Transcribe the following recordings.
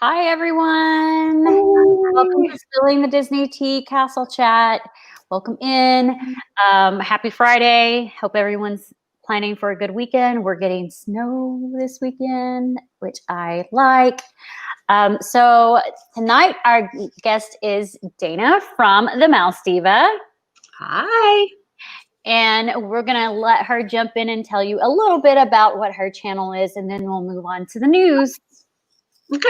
Hi, everyone. Welcome to Spilling the Disney Tea Castle Chat. Welcome in. Happy Friday. Hope everyone's planning for a good weekend. We're getting snow this weekend, which I like. So tonight, our guest is Dana from the Mouse Diva. Hi. And we're going to let her jump in and tell you a little bit about what her channel is, and then we'll move on to the news. Okay.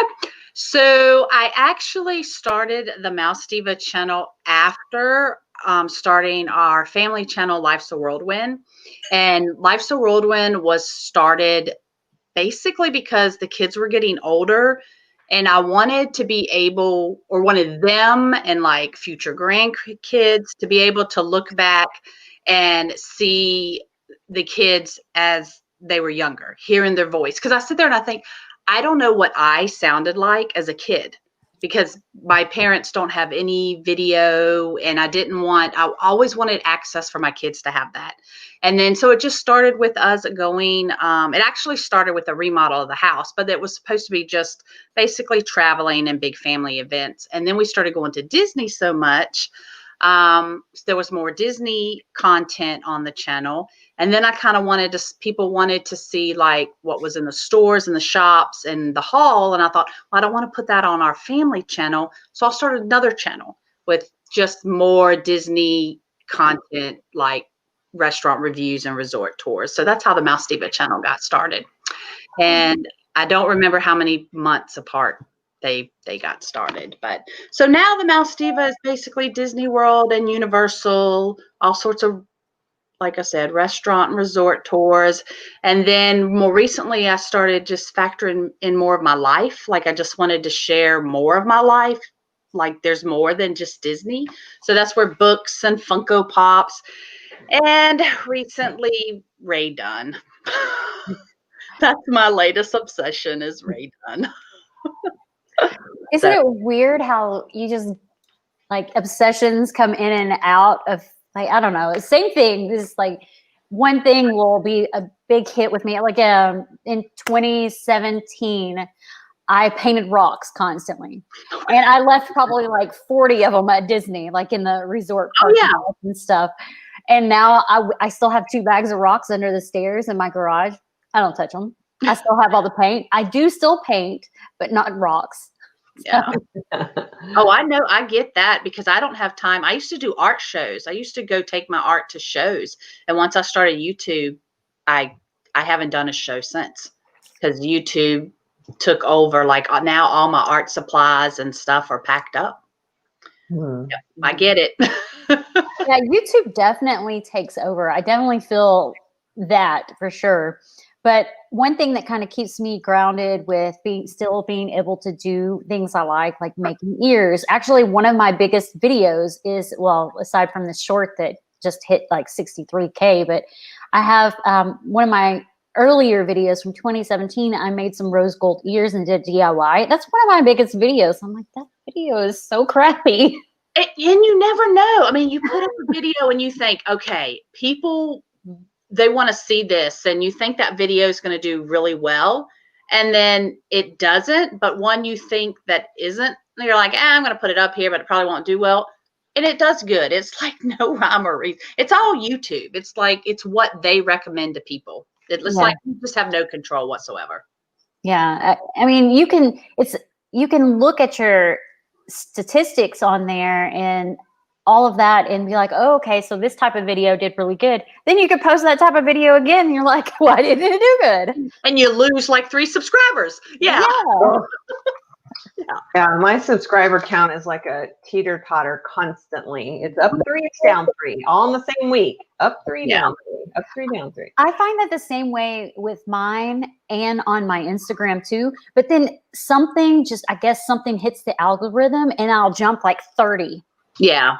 So I actually started the Mouse Diva channel after starting our family channel, Life's a Whirlwind. And Life's a Whirlwind was started basically because the kids were getting older and I wanted to be able, or wanted them and like future grandkids to be able to look back and see the kids as they were younger, hearing their voice. Because I sit there and I think, I don't know what I sounded like as a kid because my parents don't have any video and I always wanted access for my kids to have that. And then, so it just started with us going, it actually started with a remodel of the house, but it was supposed to be just basically traveling and big family events. And then we started going to Disney so much. There was more Disney content on the channel. And then I kind of people wanted to see like what was in the stores and the shops and the haul. And I thought, well, I don't want to put that on our family channel. So I started another channel with just more Disney content, like restaurant reviews and resort tours. So that's how the Mouse Diva channel got started. And I don't remember how many months apart they got started. But so now the Mouse Diva is basically Disney World and Universal, all sorts of, like I said, restaurant and resort tours. And then more recently, I started just factoring in more of my life. Like I just wanted to share more of my life. Like there's more than just Disney. So that's where books and Funko Pops. And recently, Ray Dunn. That's my latest obsession is Ray Dunn. Isn't it weird how you just like obsessions come in and out of like, I don't know, same thing. This is like one thing will be a big hit with me. Like in 2017, I painted rocks constantly. And I left probably like 40 of them at Disney, like in the resort park and stuff. And now I still have 2 bags of rocks under the stairs in my garage. I don't touch them. I still have all the paint. I do still paint, but not rocks. Yeah. Oh, I know. I get that because I don't have time. I used to do art shows. I used to go take my art to shows. And once I started YouTube, I haven't done a show since because YouTube took over. Like now all my art supplies and stuff are packed up. Yep, I get it. Yeah, YouTube definitely takes over. I definitely feel that for sure. But one thing that kind of keeps me grounded with still being able to do things I like making ears. Actually, one of my biggest videos is, well, aside from the short that just hit like 63K, but I have one of my earlier videos from 2017. I made some rose gold ears and did DIY. That's one of my biggest videos. I'm like, that video is so crappy. And you never know. I mean, you put up a video and you think, okay, people, they want to see this, and you think that video is going to do really well, and then it doesn't. But one you think that isn't, you're like, I'm going to put it up here, but it probably won't do well. And it does good. It's like no rhyme or reason. It's all YouTube. It's like it's what they recommend to people. It's like you just have no control whatsoever. Yeah, I mean, you can look at your statistics on there and all of that and be like, oh, okay, so this type of video did really good. Then you could post that type of video again and you're like, why didn't it do good? And you lose like 3 subscribers. Yeah. Yeah, my subscriber count is like a teeter-totter constantly. It's up 3, it's down 3, all in the same week. Up 3, down 3, up 3, down 3. I find that the same way with mine and on my Instagram too. But then something hits the algorithm and I'll jump like 30. Yeah.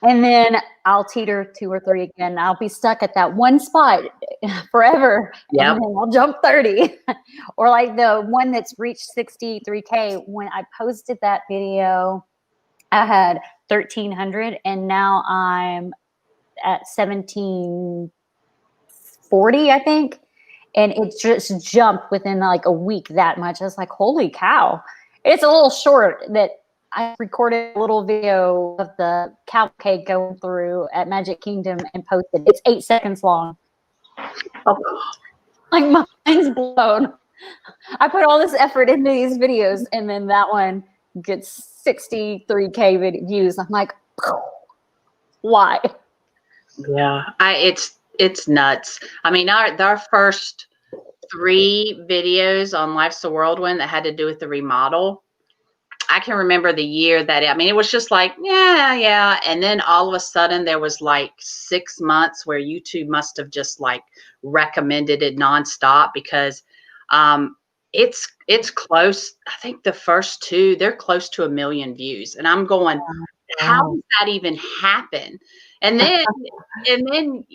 And then I'll teeter 2 or 3 again. I'll be stuck at that one spot forever. Yeah. And then I'll jump 30. Or like the one that's reached 63K. When I posted that video, I had 1,300 and now I'm at 1,740, I think. And it just jumped within like a week that much. I was like, holy cow. It's a little short that I recorded a little video of the cavalcade going through at Magic Kingdom and posted. It's 8 seconds long. Oh. Like, my mind's blown. I put all this effort into these videos, and then that one gets 63K views. I'm like, why? Yeah, it's nuts. I mean, our first 3 videos on Life's a Whirlwind that had to do with the remodel. I can remember the year that it was just like, yeah. And then all of a sudden there was like 6 months where YouTube must have just like recommended it nonstop because it's close. I think the first 2, they're close to 1 million views. And I'm going, how does that even happen? And then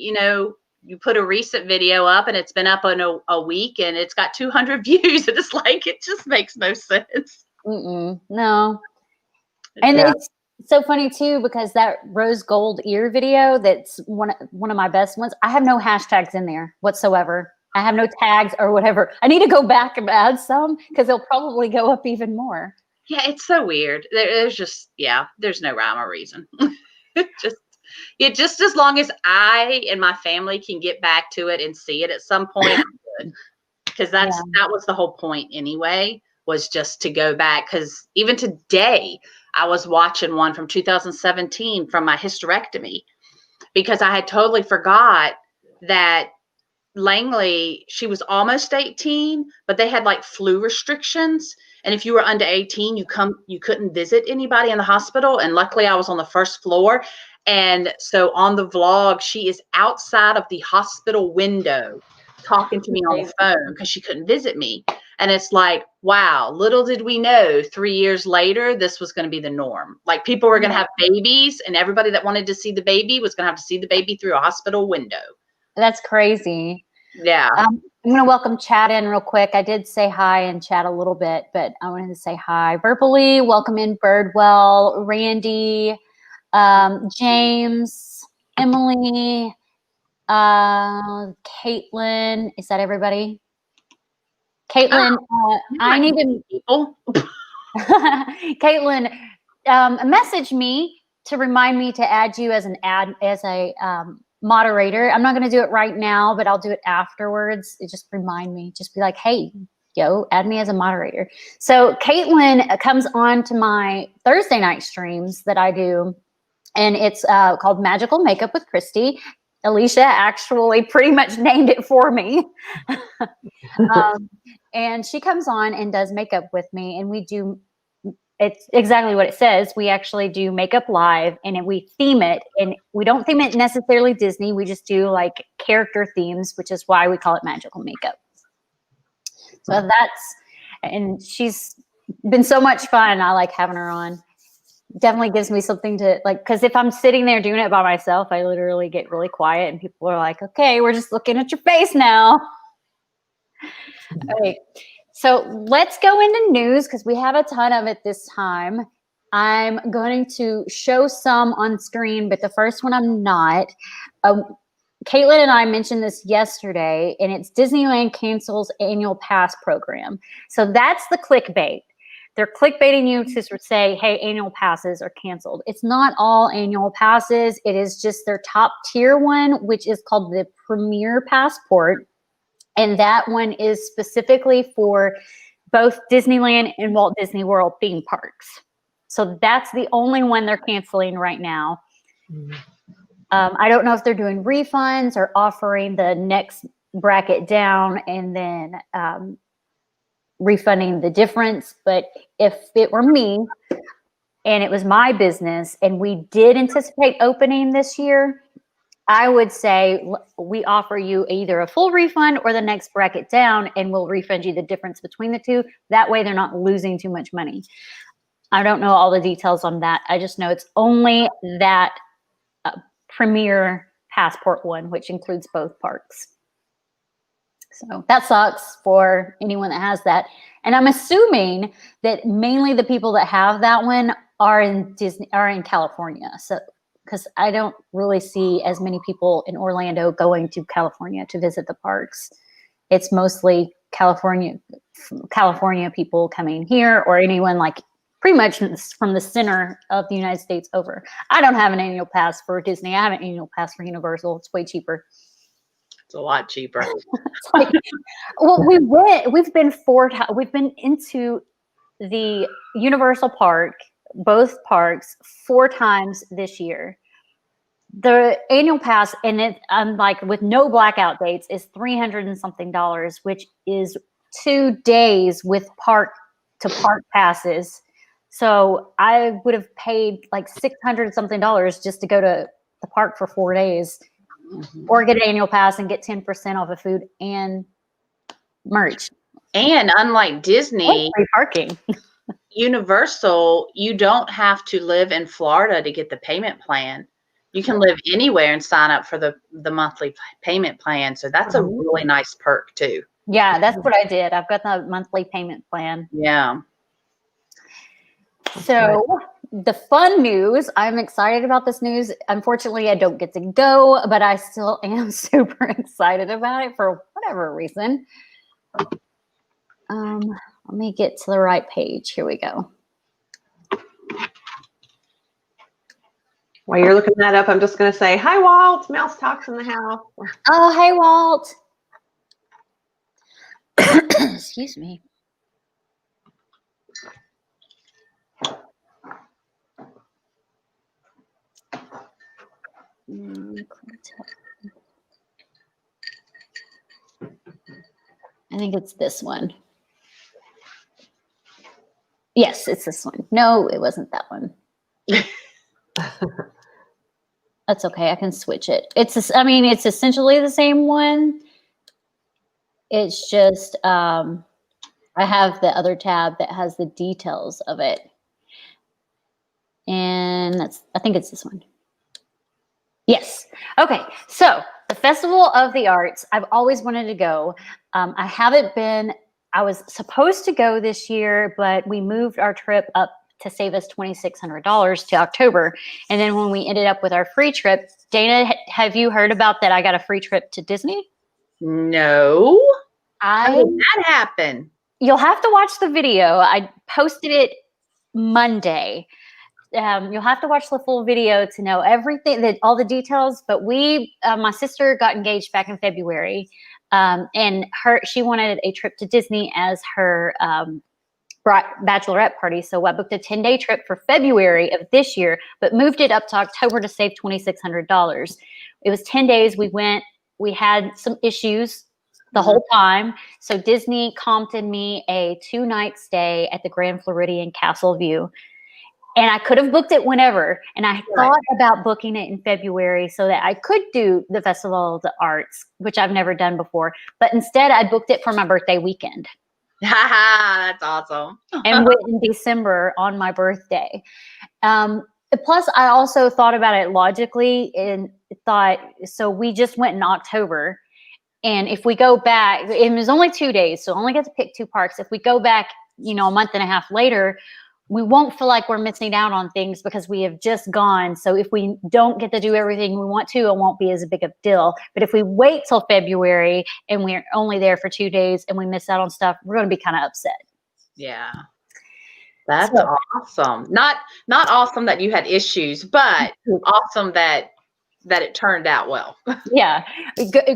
you put a recent video up and it's been up in a week and it's got 200 views. And it's like, it just makes no sense. No. And it's so funny too, because that rose gold ear video, that's one of my best ones. I have no hashtags in there whatsoever. I have no tags or whatever. I need to go back and add some because they'll probably go up even more. Yeah, it's so weird. There's just, there's no rhyme or reason. Just as long as I and my family can get back to it and see it at some point, I'm good. Because that was the whole point anyway, was just to go back. Because even today, I was watching one from 2017 from my hysterectomy because I had totally forgot that Langley, she was almost 18, but they had like flu restrictions. And if you were under 18, you couldn't visit anybody in the hospital. And luckily I was on the first floor. And so on the vlog, she is outside of the hospital window talking to me on the phone because she couldn't visit me. And it's like, wow, little did we know 3 years later, this was going to be the norm. Like people were going to have babies and everybody that wanted to see the baby was going to have to see the baby through a hospital window. That's crazy. Yeah. I'm going to welcome Chad in real quick. I did say hi and chat a little bit, but I wanted to say hi verbally. Welcome in Birdwell, Randy, James, Emily, Caitlin. Is that everybody? Caitlin, I need to people. Caitlin, message me to remind me to add you as a moderator. I'm not going to do it right now, but I'll do it afterwards. Just remind me. Just be like, hey, add me as a moderator. So Caitlin comes on to my Thursday night streams that I do, and it's called Magical Makeup with Christy. Alicia actually pretty much named it for me. And she comes on and does makeup with me, and we do, it's exactly what it says. We actually do makeup live, and we theme it, and we don't theme it necessarily Disney. We just do like character themes, which is why we call it Magical Makeup. So and she's been so much fun. I like having her on. Definitely gives me something to like, because if I'm sitting there doing it by myself, I literally get really quiet and people are like, okay, we're just looking at your face now. All right. So let's go into news because we have a ton of it this time. I'm going to show some on screen, but the first one I'm not. Caitlin and I mentioned this yesterday, and it's Disneyland cancels annual pass program. So that's the clickbait. They're clickbaiting you to say, hey, annual passes are canceled. It's not all annual passes. It is just their top tier one, which is called the Premier Passport. And that one is specifically for both Disneyland and Walt Disney World theme parks. So that's the only one they're canceling right now. I don't know if they're doing refunds or offering the next bracket down and then refunding the difference. But if it were me and it was my business and we did anticipate opening this year, I would say we offer you either a full refund or the next bracket down, and we'll refund you the difference between the two. That way they're not losing too much money. I don't know all the details on that. I just know it's only that Premier Passport one, which includes both parks. So that sucks for anyone that has that. And I'm assuming that mainly the people that have that one are in California. So because I don't really see as many people in Orlando going to California to visit the parks. it's mostly California people coming here, or anyone like pretty much from the center of the United States over. I don't have an annual pass for Disney. I have an annual pass for Universal. It's way cheaper. It's a lot cheaper. It's like, well, we've been into the Universal Park, both parks, 4 times this year. The annual pass, and it, like with no blackout dates, is $300 and something, which is 2 days with park to park passes. So I would have paid like $600 something just to go to the park for 4 days, or get an annual pass and get 10% off of food and merch. And unlike Disney, free parking. Universal, you don't have to live in Florida to get the payment plan. You can live anywhere and sign up for the monthly payment plan. So that's a really nice perk too. Yeah, that's what I did. I've got the monthly payment plan. Yeah. So the fun news, I'm excited about this news. Unfortunately, I don't get to go, but I still am super excited about it for whatever reason. Let me get to the right page. Here we go. While you're looking that up, I'm just going to say, hi, Walt. Mouse Talks in the house. Oh, hey, Walt. Excuse me. I think it's this one. Yes, it's this one. No, it wasn't that one. That's okay. I can switch it. It's essentially the same one. It's just I have the other tab that has the details of it. And I think it's this one. Yes. Okay. So the Festival of the Arts, I've always wanted to go. I haven't been. I was supposed to go this year, but we moved our trip up to save us $2,600 to October. And then when we ended up with our free trip, Dana, have you heard about that? I got a free trip to Disney. No. How did that happen? You'll have to watch the video. I posted it Monday. You'll have to watch the full video to know everything, all the details. But my sister got engaged back in February, and she wanted a trip to Disney as her bachelorette party. So I booked a 10-day trip for February of this year, but moved it up to October to save $2,600. It was 10 days. We went. We had some issues the whole time. So Disney comped me a 2-night stay at the Grand Floridian Castle View. And I could have booked it whenever. And I thought about booking it in February so that I could do the Festival of the Arts, which I've never done before. But instead, I booked it for my birthday weekend. That's awesome. And went in December on my birthday. Plus, I also thought about it logically and thought, so we just went in October. And if we go back, it was only 2 days, so I only get to pick 2 parks. If we go back, a month and a half later, we won't feel like we're missing out on things because we have just gone. So if we don't get to do everything we want to, it won't be as big of a deal. But if we wait till February and we're only there for 2 days and we miss out on stuff, we're going to be kind of upset. Yeah. That's awesome. Not awesome that you had issues, but awesome that it turned out well. Yeah.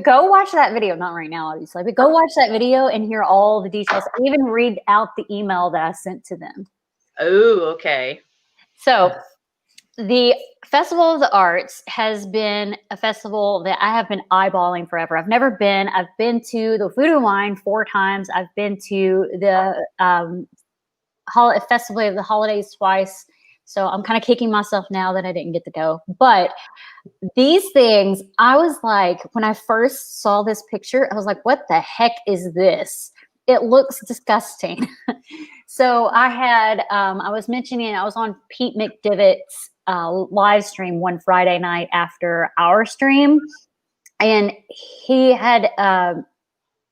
Go watch that video. Not right now, obviously, but go watch that video and hear all the details. I even read out the email that I sent to them. Oh, okay. So the Festival of the Arts has been a festival that I have been eyeballing forever. I've never been. I've been to the Food and Wine 4 times. I've been to the Festival of the Holidays twice. So I'm kind of kicking myself now that I didn't get to go. But these things, I was like, when I first saw this picture, I was like, what the heck is this? It looks disgusting. So I was mentioning, I was on Pete McDivitt's live stream one Friday night after our stream. And he has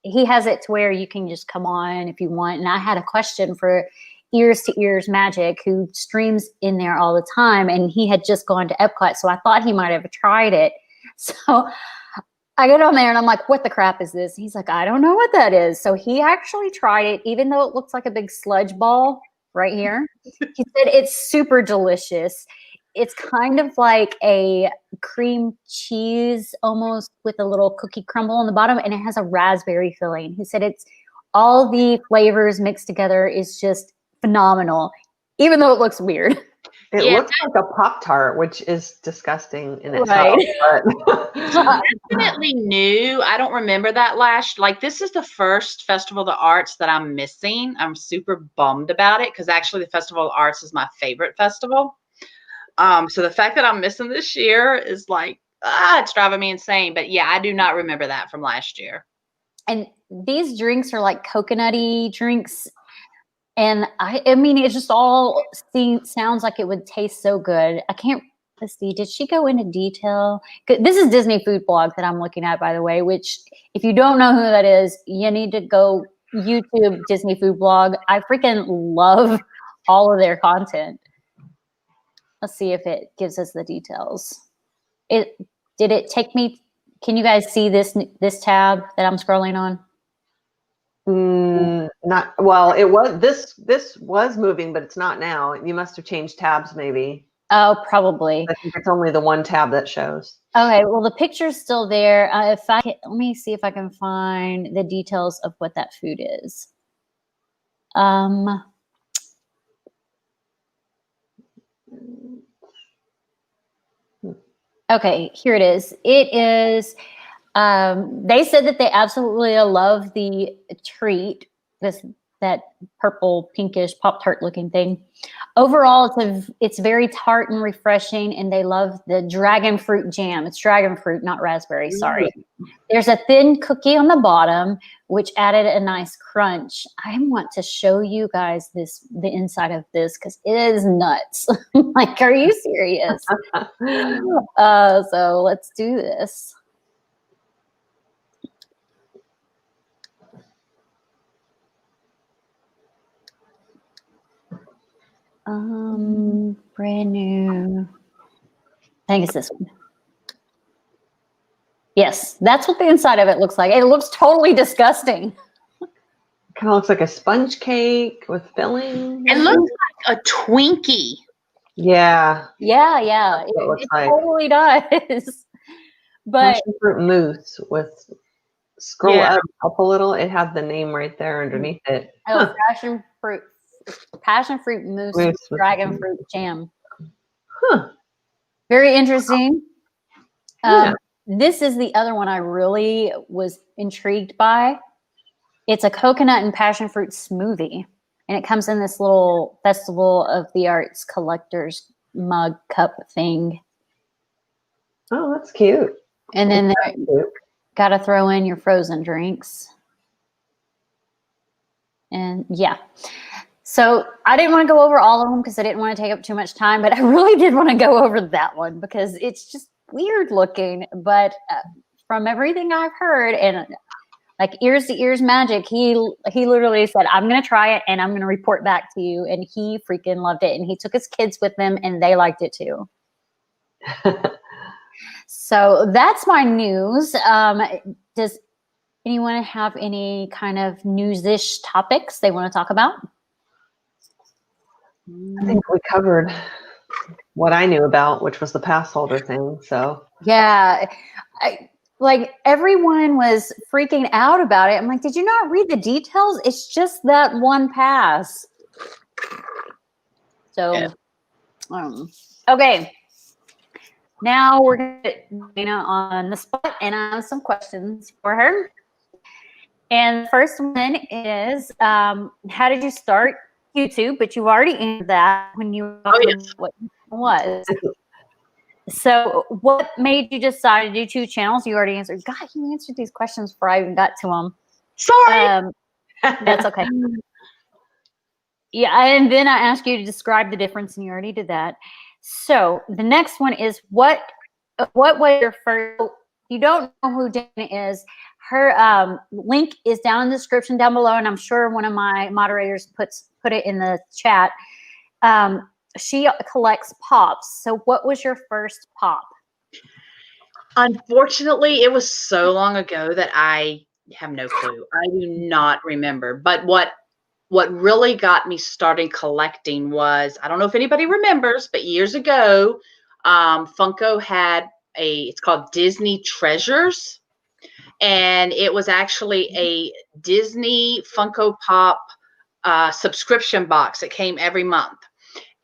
it to where you can just come on if you want. And I had a question for Ears to Ears Magic, who streams in there all the time. And he had just gone to Epcot. So I thought he might have tried it. So I get on there and I'm like, what the crap is this? He's like, I don't know what that is. So he actually tried it, even though it looks like a big sludge ball right here. He said it's super delicious. It's kind of like a cream cheese almost with a little cookie crumble on the bottom, and it has a raspberry filling. He said it's all the flavors mixed together is just phenomenal, even though it looks weird. It Yeah, looks like a Pop-Tart, which is disgusting in Right. itself. But definitely new. I don't remember that last. Like, this is the first Festival of the Arts that I'm missing. I'm super bummed about it because actually the Festival of the Arts is my favorite festival. So the fact that I'm missing this year is like, it's driving me insane. But yeah, I do not remember that from last year. And these drinks are like coconutty drinks. And I mean, it just all sounds like it would taste so good. I can't, let's see, did she go into detail? This is Disney Food Blog that I'm looking at, by the way, which if you don't know who that is, you need to go YouTube Disney Food Blog. I freaking love all of their content. Let's see if it gives us the details. Did it take me, can you guys see this tab that I'm scrolling on? not well. It was this was moving, but it's not now. You must have changed tabs, maybe. Oh, probably. I think it's only the one tab that shows. Okay, well, the picture's still there. If I can, let me see if I can find the details of what that food is. Okay, here it is. It is. They said that they absolutely love the treat. That purple pinkish Pop-Tart looking thing. Overall, it's very tart and refreshing, and they love the dragon fruit jam. It's dragon fruit, not raspberry, sorry. There's a thin cookie on the bottom, which added a nice crunch. I want to show you guys the inside of this because it is nuts. Like, are you serious? So let's do this. Brand new. I think it's this one. Yes, that's what the inside of it looks like. It looks totally disgusting. Kind of looks like a sponge cake with filling. It looks like a Twinkie. Yeah. Yeah. It totally does. But passion fruit mousse with scroll up a little. It had the name right there underneath it. Oh, passion fruit mousse with dragon fruit jam. Huh. Very interesting. Yeah. This is the other one I really was intrigued by. It's a coconut and passion fruit smoothie. And it comes in this little Festival of the Arts collector's mug cup thing. Oh, that's cute. And then got to throw in your frozen drinks. And yeah. So I didn't want to go over all of them because I didn't want to take up too much time, but I really did want to go over that one because it's just weird looking. But from everything I've heard, and like ears to ears magic, he literally said, I'm going to try it and I'm going to report back to you. And he freaking loved it. And he took his kids with him and they liked it too. So that's my news. Does anyone have any kind of news-ish topics they want to talk about? I think we covered what I knew about, which was the pass holder thing. So yeah, like everyone was freaking out about it. I'm like, did you not read the details? It's just that one pass. So, okay. Now we're going to put Dana on the spot and I have some questions for her. And the first one is, how did you start YouTube? But you've already answered that when you were what it was. So what made you decide to do 2 channels? You already answered. God, you answered these questions before I even got to them. Sorry. That's okay. Yeah, and then I asked you to describe the difference, and you already did that. So the next one is what was your first? You don't know who Dana is. Her link is down in the description down below, and I'm sure one of my moderators put it in the chat. She collects pops. So what was your first pop? Unfortunately, it was so long ago that I have no clue. I do not remember. But what really got me started collecting was, I don't know if anybody remembers, but years ago, Funko had it's called Disney Treasures. And it was actually a Disney Funko Pop subscription box that came every month.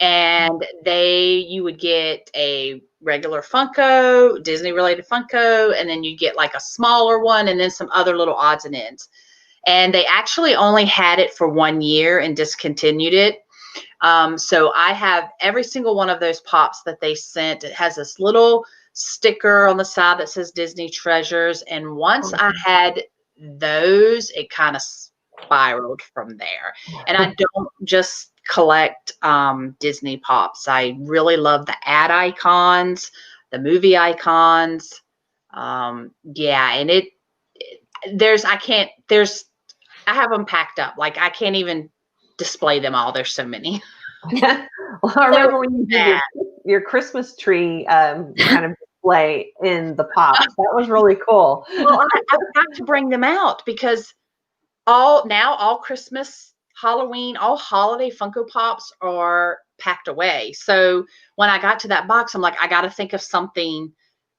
And you would get a regular Funko, Disney related Funko, and then you get like a smaller one and then some other little odds and ends. And they actually only had it for 1 year and discontinued it. So I have every single one of those pops that they sent. It has this little sticker on the side that says Disney Treasures. And once I had those, it kind of spiraled from there. And I don't just collect Disney pops. I really love the ad icons, the movie icons. Yeah, and I have them packed up. Like I can't even display them all. There's so many. Well, I remember when you did your Christmas tree kind of display in the pop. That was really cool. Well, I've got to bring them out because all Christmas, Halloween, all holiday Funko Pops are packed away. So when I got to that box, I'm like, I got to think of something.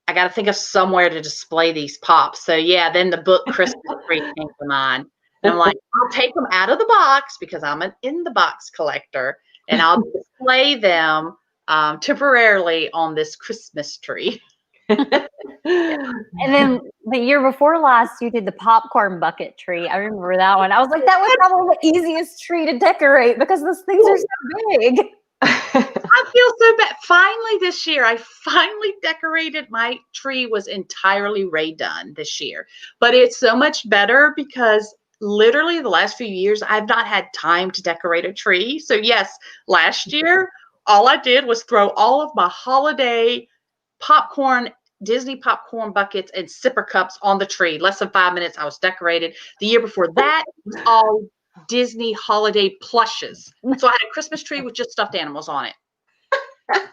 I got to think of somewhere to display these pops. So yeah, then the book Christmas tree came to mind. And I'm like, I'll take them out of the box because I'm an in the box collector, and I'll display them temporarily on this Christmas tree. And then the year before last, you did the popcorn bucket tree. I remember that one. I was like, that was probably the easiest tree to decorate because those things are so big. I feel so bad. Finally, this year, I finally decorated. My tree was entirely redone this year, but it's so much better because literally the last few years, I've not had time to decorate a tree. So yes, last year, all I did was throw all of my holiday popcorn, Disney popcorn buckets and sipper cups on the tree. Less than 5 minutes, I was decorated. The year before that, it was all Disney holiday plushes. So I had a Christmas tree with just stuffed animals on it.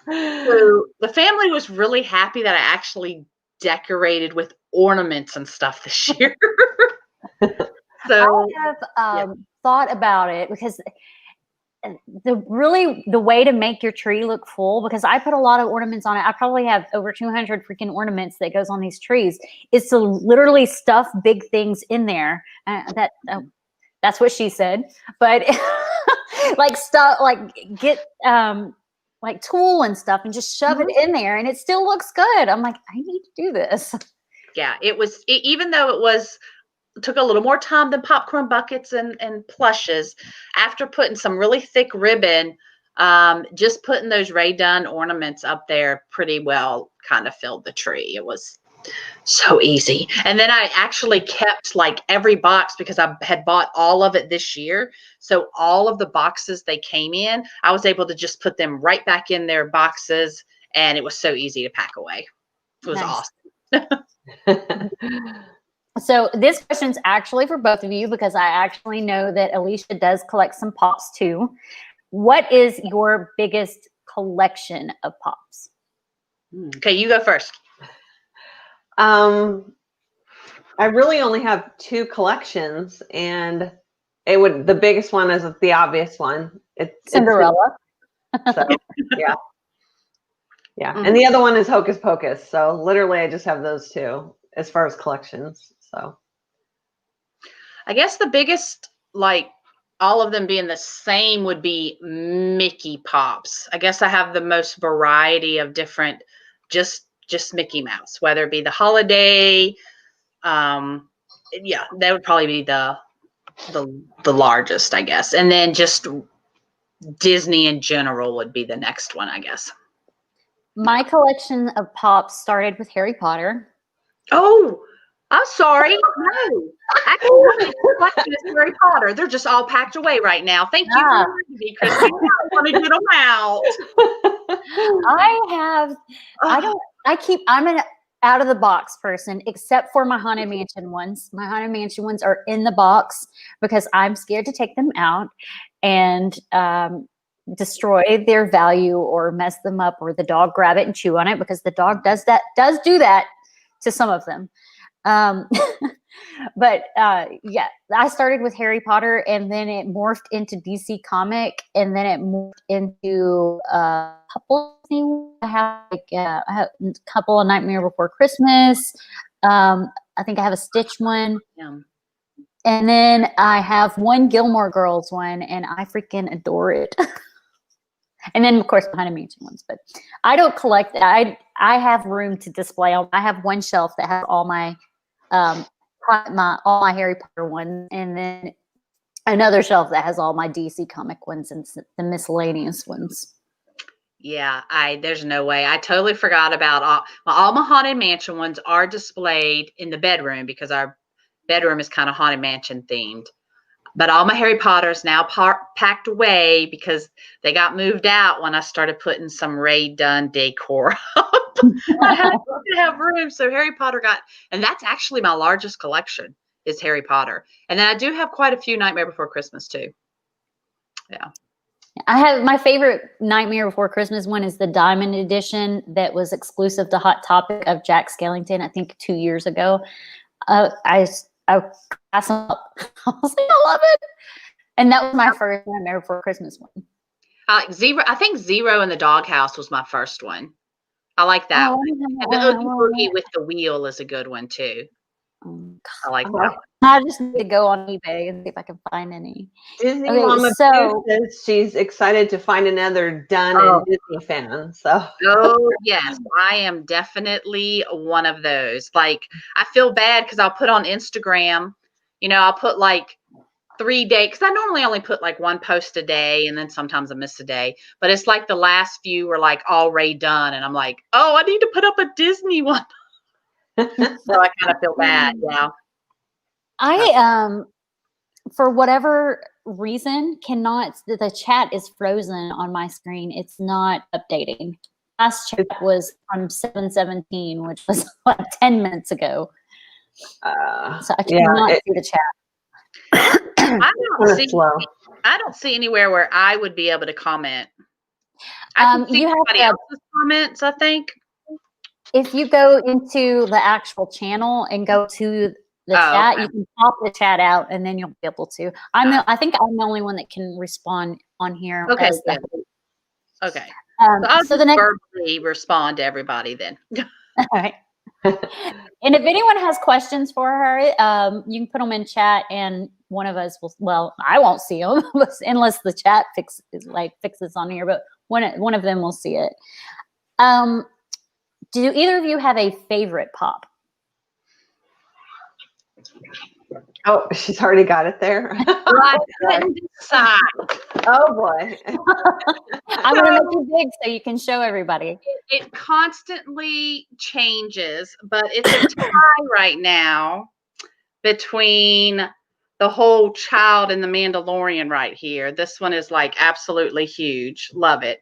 So the family was really happy that I actually decorated with ornaments and stuff this year. So I have thought about it because the way to make your tree look full, because I put a lot of ornaments on it. I probably have over 200 freaking ornaments that goes on these trees, is to literally stuff big things in there. That's what she said. But like stuff, like get like tulle and stuff and just shove it in there and it still looks good. I'm like, I need to do this. Yeah, even though it took a little more time than popcorn buckets and plushes, after putting some really thick ribbon, just putting those Rae-Dunn ornaments up there pretty well kind of filled the tree. It was so easy. And then I actually kept like every box because I had bought all of it this year. So all of the boxes they came in, I was able to just put them right back in their boxes, and it was so easy to pack away. It was awesome. So this question's actually for both of you because I actually know that Alicia does collect some pops too. What is your biggest collection of pops? Okay, you go first. I really only have 2 collections, and the biggest one is the obvious one. It's Cinderella. So yeah. And the other one is Hocus Pocus. So literally I just have those 2 as far as collections. So I guess the biggest, like all of them being the same, would be Mickey Pops. I guess I have the most variety of different, just Mickey Mouse, whether it be the holiday. Yeah, that would probably be the largest, I guess. And then just Disney in general would be the next one, I guess. My collection of pops started with Harry Potter. Oh, I'm sorry. No, actually, my collection is Harry Potter. They're just all packed away right now. Thank you for reminding me, Christy. I want to get them out. I'm an out of the box person, except for my Haunted Mansion ones. My Haunted Mansion ones are in the box because I'm scared to take them out and destroy their value or mess them up, or the dog grab it and chew on it, because the dog does do that to some of them. But yeah, I started with Harry Potter, and then it morphed into DC comic, and then it morphed into a couple of things. I have a couple of Nightmare Before Christmas. I think I have a Stitch one. Yeah. And then I have one Gilmore Girls one, and I freaking adore it. And then, of course, Behind a Mansion ones. But I don't collect. I have room to display. I have one shelf that has all my all my Harry Potter ones, and then another shelf that has all my DC comic ones and the miscellaneous ones. Yeah, there's no way. I totally forgot about all my Haunted Mansion ones are displayed in the bedroom because our bedroom is kind of Haunted Mansion themed. But all my Harry Potters now packed away because they got moved out when I started putting some Ray Dunn decor up. I had to have room, so Harry Potter and that's actually my largest collection is Harry Potter. And then I do have quite a few Nightmare Before Christmas too. Yeah. I have my favorite Nightmare Before Christmas one is the Diamond Edition that was exclusive to Hot Topic of Jack Skellington, I think 2 years ago. I passed them up. I was like, I love it. And that was my first Nightmare Before Christmas one. Zero. I think Zero in the Doghouse was my first one. I like that one. And the Oogie Boogie with the wheel is a good one too. I like that one. I just need to go on eBay and see if I can find any. Disney Okay, Mama so says she's excited to find another Dunn and Disney fan. So yes, I am definitely one of those. Like I feel bad because I'll put on Instagram, I'll put like 3 days because I normally only put like one post a day, and then sometimes I miss a day. But it's like the last few were like all Ray Dunn, and I'm like, oh, I need to put up a Disney one. So I kind of feel bad. Yeah. I for whatever reason the chat is frozen on my screen. It's not updating. Last chat was from 7:17, which was like 10 minutes ago. So I cannot see the chat. I don't see anywhere where I would be able to comment. I can see somebody else's comments, I think. If you go into the actual channel and go to the chat, you can pop the chat out, and then you'll be able to. I think I'm the only one that can respond on here. Okay. Okay. So I'll just verbally respond to everybody then. All right. And if anyone has questions for her, you can put them in chat, and one of us will. Well, I won't see them unless the chat fixes on here, but one of them will see it. Do either of you have a favorite pop? Oh, she's already got it there. I couldn't decide. Oh boy. I'm going to make you big so you can show everybody. It constantly changes, but it's a tie right now between the whole Child and the Mandalorian right here. This one is like absolutely huge. Love it.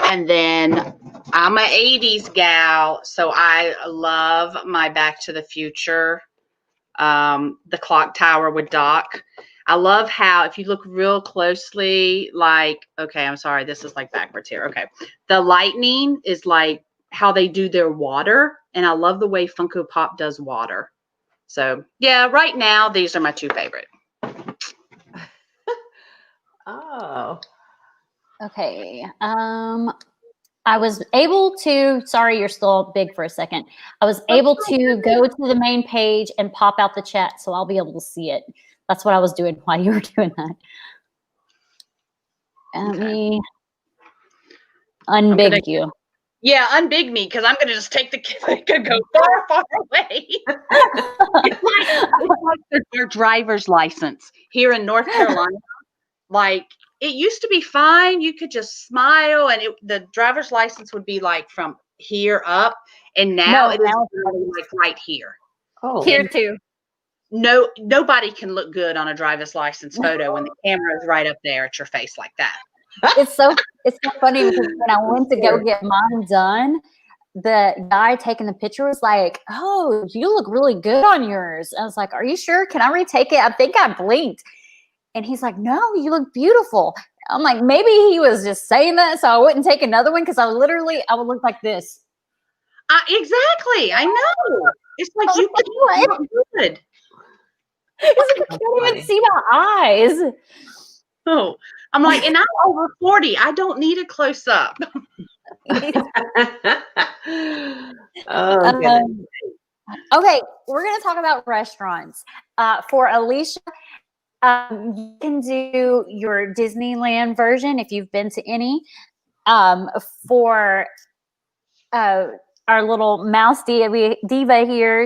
And then I'm an 80s gal, so I love my Back to the Future. The clock tower with Doc. I love how, if you look real closely, I'm sorry, this is like backwards here. Okay. The lightning is like how they do their water. And I love the way Funko Pop does water. So yeah, right now, these are my two favorite. Oh. Okay. I was able to, sorry, you're still big for a second. I was able to go to the main page and pop out the chat, so I'll be able to see it. That's what I was doing while you were doing that. Let me unbig you. Yeah, unbig me, because I'm going to just take the camera and go far, far away. It's like their driver's license here in North Carolina. Like, it used to be fine. You could just smile, and the driver's license would be like from here up, and now it is like right here. Oh, here too. No, nobody can look good on a driver's license photo when the camera is right up there at your face like that. It's so funny because when I went to go get mine done, the guy taking the picture was like, "Oh, you look really good on yours." I was like, "Are you sure? Can I retake it? I think I blinked." And he's like, "No, you look beautiful." I'm like, maybe he was just saying that so I wouldn't take another one because I would look like this. Exactly. I know. It's like you can't look good. It's like, I can't even see my eyes. Oh, I'm like, and I'm over 40. I don't need a close up. Oh, goodness. Okay, we're going to talk about restaurants. For Alicia, you can do your Disneyland version if you've been to any. For our little Mouse Diva here,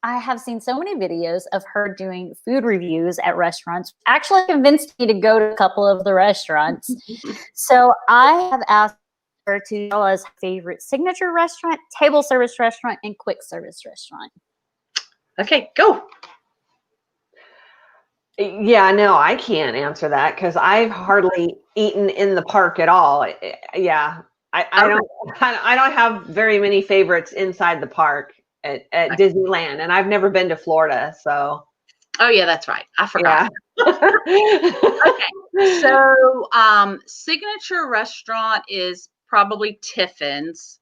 I have seen so many videos of her doing food reviews at restaurants. Actually convinced me to go to a couple of the restaurants. So I have asked her to tell us her favorite signature restaurant, table service restaurant, and quick service restaurant. Okay, go. Yeah, no, I can't answer that because I've hardly eaten in the park at all. Yeah, I don't have very many favorites inside the park at Disneyland, and I've never been to Florida, so. Oh yeah, that's right. I forgot. Yeah. Okay, so signature restaurant is probably Tiffin's.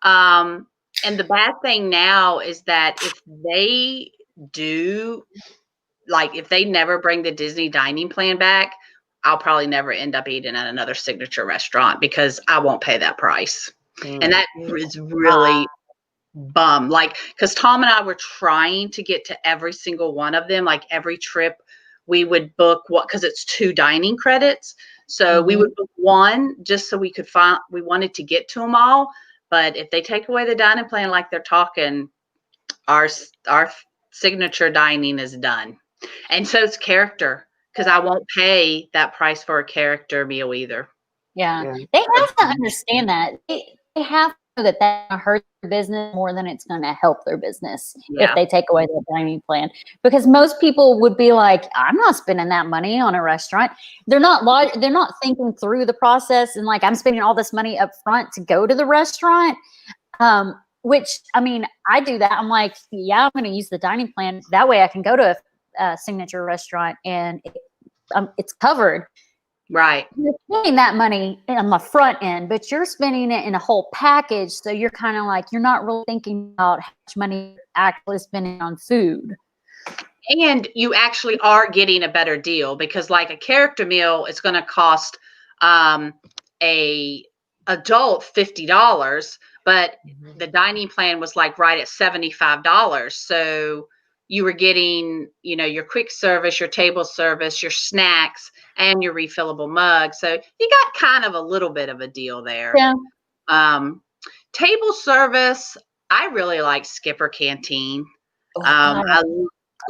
And the bad thing now is that if they do, like if they never bring the Disney dining plan back, I'll probably never end up eating at another signature restaurant because I won't pay that price. And that is really bum. Like, because Tom and I were trying to get to every single one of them. Like every trip we would book because it's 2 dining credits. So we would book one just so we could we wanted to get to them all. But if they take away the dining plan like they're talking, our signature dining is done. And so it's character, because I won't pay that price for a character meal either. Yeah. They have to understand that. They have to know that that's going to hurt their business more than it's going to help their business if they take away the dining plan. Because most people would be like, I'm not spending that money on a restaurant. They're not thinking through the process and like, I'm spending all this money up front to go to the restaurant. Which, I mean, I do that. I'm like, yeah, I'm going to use the dining plan. That way I can go to a signature restaurant and it's covered. Right. You're spending that money on the front end, but you're spending it in a whole package. So you're kind of like, you're not really thinking about how much money you're actually spending on food. And you actually are getting a better deal because like a character meal is going to cost a adult $50, but the dining plan was like right at $75. So you were getting, your quick service, your table service, your snacks, and your refillable mug. So you got kind of a little bit of a deal there. Yeah. Table service, I really like Skipper Canteen. I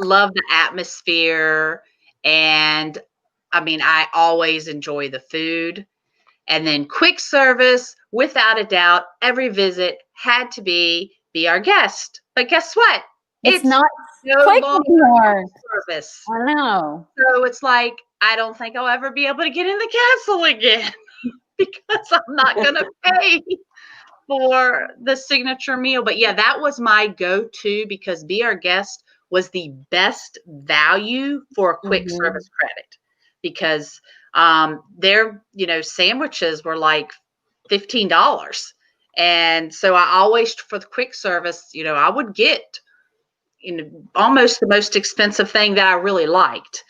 love the atmosphere, and I mean, I always enjoy the food. And then quick service, without a doubt, every visit had to be our guest. But guess what? It's not no quick longer anymore. Service. I know. So it's like, I don't think I'll ever be able to get in the castle again because I'm not going to pay for the signature meal. But yeah, that was my go-to because Be Our Guest was the best value for a quick service credit because their sandwiches were like $15. And so I always, for the quick service, I would get almost the most expensive thing that I really liked,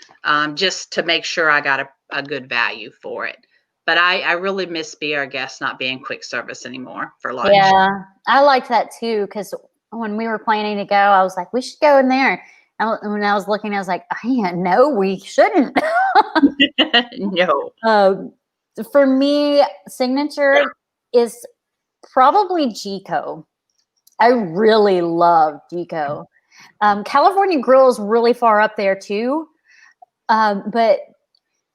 just to make sure I got a good value for it. But I really miss Be Our Guest not being quick service anymore for lunch. Yeah, I liked that too because when we were planning to go, I was like, we should go in there. And when I was looking, I was like, no, we shouldn't. No. For me, signature is probably Gico. I really love Gico. California Grill is really far up there too. But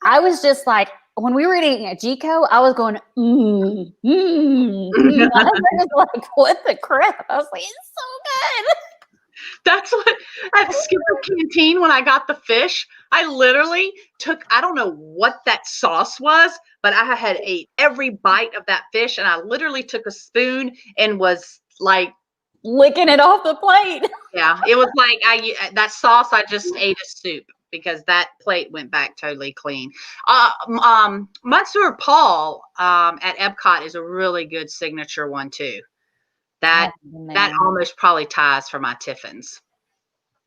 I was just like, when we were eating at Gico, I was going, I was like, what the crap? I was like, it's so good. That's what at Skipper Canteen when I got the fish, I literally took, I don't know what that sauce was, but I had ate every bite of that fish and I literally took a spoon and was like licking it off the plate. Yeah, it was like that sauce I just ate a soup because that plate went back totally clean. Monsieur Paul at Epcot is a really good signature one too. That haven't been that there. almost probably ties for my Tiffins.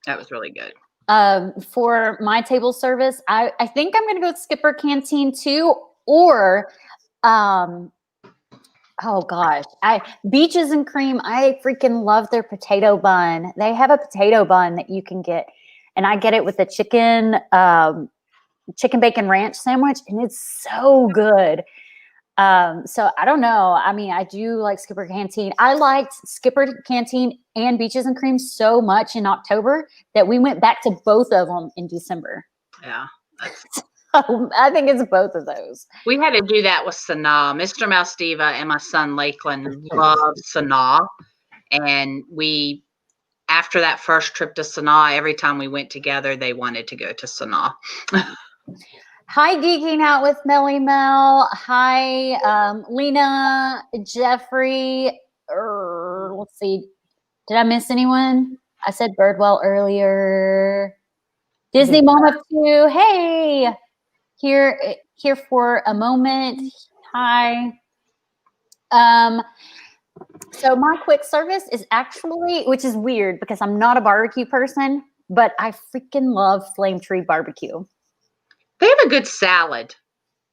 That was really good. For my table service, I think I'm gonna go with Skipper Canteen too, or oh gosh, Beaches and Cream. I freaking love their potato bun. They have a potato bun that you can get, and I get it with the chicken bacon ranch sandwich, and it's so good. So I don't know. I mean, I do like Skipper Canteen. I liked Skipper Canteen and Beaches and Cream so much in October that we went back to both of them in December. Yeah. I think it's both of those. We had to do that with Sanaa. Mr. Mouse Diva and my son Lakeland love Sanaa. And after that first trip to Sanaa, every time we went together, they wanted to go to Sanaa. Hi, Geeking Out with Melly Mel. Hi, Lena, Jeffrey. Let's see. Did I miss anyone? I said Birdwell earlier. Disney Mama 2. Hey, here for a moment. Hi. So my quick service is actually, which is weird because I'm not a barbecue person, but I freaking love Flame Tree Barbecue. They have a good salad.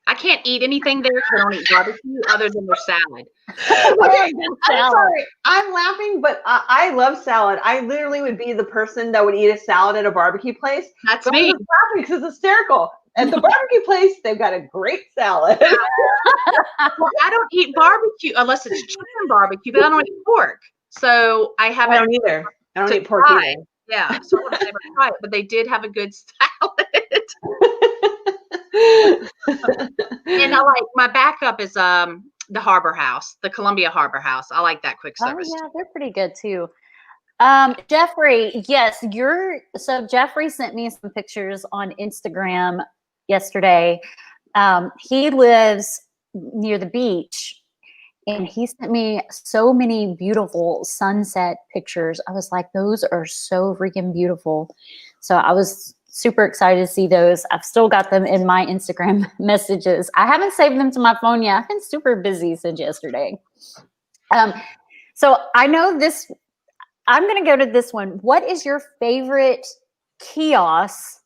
I can't eat anything there because I don't eat barbecue other than their salad. Okay, I'm sorry. I'm laughing, but I love salad. I literally would be the person that would eat a salad at a barbecue place. That's but me. I'm just laughing because it's hysterical. At the barbecue place, they've got a great salad. Well, I don't eat barbecue unless it's chicken barbecue, but I don't eat pork. So I haven't. I don't either. I don't eat pork try. either. Yeah, so I haven't ever tried it, but they did have a good salad. And I like my backup is the Harbor House, the Columbia Harbor House. I like that quick service. Oh yeah, they're pretty good too. Jeffrey, yes, so Jeffrey sent me some pictures on Instagram yesterday. He lives near the beach, and he sent me so many beautiful sunset pictures. I was like, those are so freaking beautiful. So I was super excited to see those. I've still got them in my Instagram messages. I haven't saved them to my phone yet. I've been super busy since yesterday. So I know this, I'm going to go to this one. What is your favorite kiosk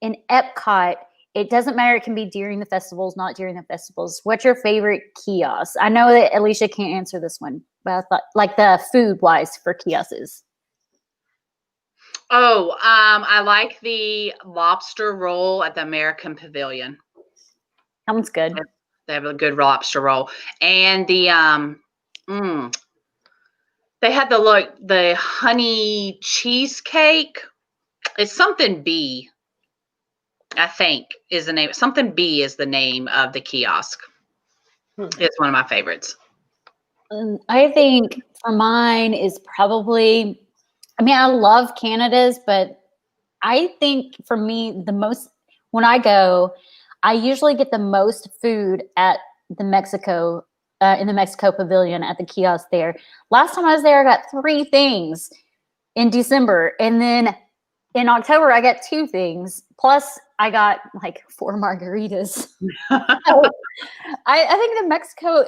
in Epcot? It doesn't matter. It can be during the festivals, not during the festivals. What's your favorite kiosk? I know that Alicia can't answer this one, but I thought, like the food wise for kiosks. Oh, I like the lobster roll at the American Pavilion. Sounds good. They have a good lobster roll. And the they had the honey cheesecake. It's something B, I think, is the name. Something B is the name of the kiosk. It's one of my favorites. I think for mine is probably, I mean, I love Canada's, but I think for me, when I go, I usually get the most food at the Mexico, in the Mexico Pavilion at the kiosk there. Last time I was there, I got 3 things in December. And then in October, I got 2 things. Plus, I got like 4 margaritas. So, I think the Mexico,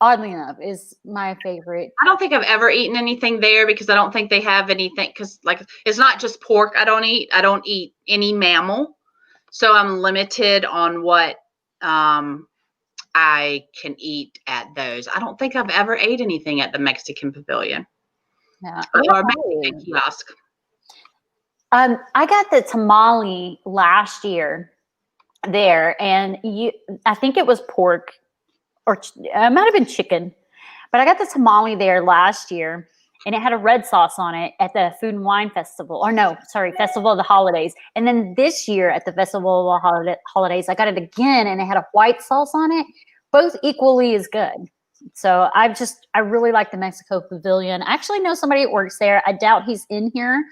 oddly enough, is my favorite. I don't think I've ever eaten anything there because I don't think they have anything, because like it's not just pork I don't eat. I don't eat any mammal. So I'm limited on what I can eat at those. I don't think I've ever ate anything at the Mexican Pavilion. Yeah. Or Mexican kiosk. I got the tamale last year there, and I think it was pork, or it might have been chicken, but I got the tamale there last year, and it had a red sauce on it at the Food and Wine Festival. Or no, sorry, Festival of the Holidays. And then this year at the Festival of the Holidays, I got it again, and it had a white sauce on it. Both equally as good. So I really like the Mexico Pavilion. I actually know somebody that works there. I doubt he's in here,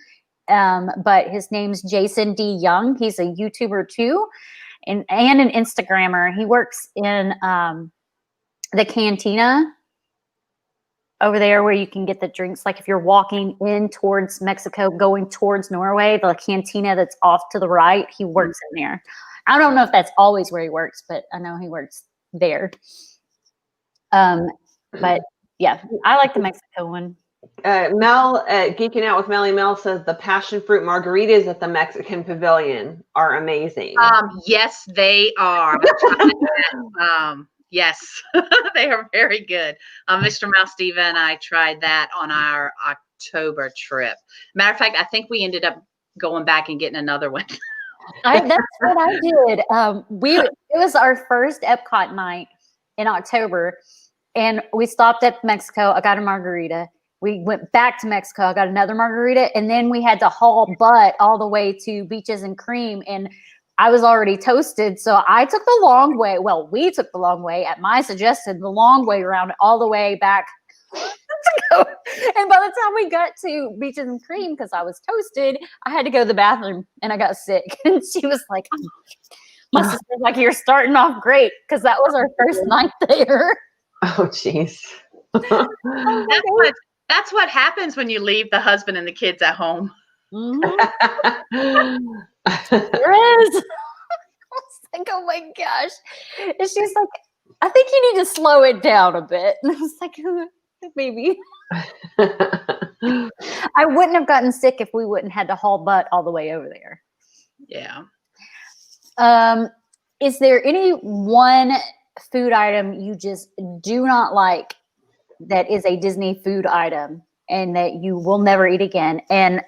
but his name's Jason D. Young. He's a YouTuber too, and an Instagrammer. He works in the cantina over there where you can get the drinks. Like if you're walking in towards Mexico, going towards Norway, the cantina that's off to the right, he works in there. I don't know if that's always where he works, but I know he works there. But Yeah, I like the Mexico one. Mel, Geeking Out with Melly Mel says the passion fruit margaritas at the Mexican Pavilion are amazing. Yes, they are. Yes, they are very good. Mr. Mouse Diva and I tried that on our October trip. Matter of fact, I think we ended up going back and getting another one. That's what I did. It was our first Epcot night in October, and we stopped at Mexico. I got a margarita. We went back to Mexico. I got another margarita, and then we had to haul butt all the way to Beaches and Cream. And I was already toasted, so I took the long way. Well, we took the long way at my suggestion, the long way around all the way back. And by the time we got to Beaches and Cream, because I was toasted, I had to go to the bathroom and I got sick. And she was like, my sister's like, you're starting off great, because that was our first night there. Oh, jeez. That's what happens when you leave the husband and the kids at home. Mm-hmm. There is. I was like, oh my gosh. And she's like, I think you need to slow it down a bit. And I was like, maybe. I wouldn't have gotten sick if we wouldn't had to haul butt all the way over there. Yeah. Is there any one food item you just do not like that is a Disney food item and that you will never eat again? And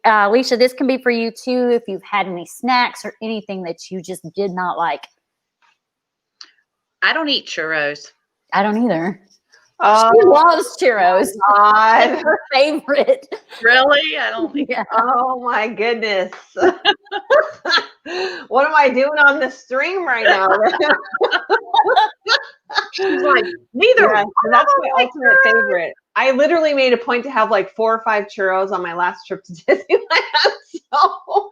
Alicia, this can be for you too, if you've had any snacks or anything that you just did not like. I don't eat churros. I don't either. Oh, She loves churros. God. It's her favorite. Really? I don't think. Yeah. Oh my goodness. What am I doing on the stream right now? She's like, neither. Yeah, that's my ultimate favorite. I literally made a point to have like 4 or 5 churros on my last trip to Disneyland. So,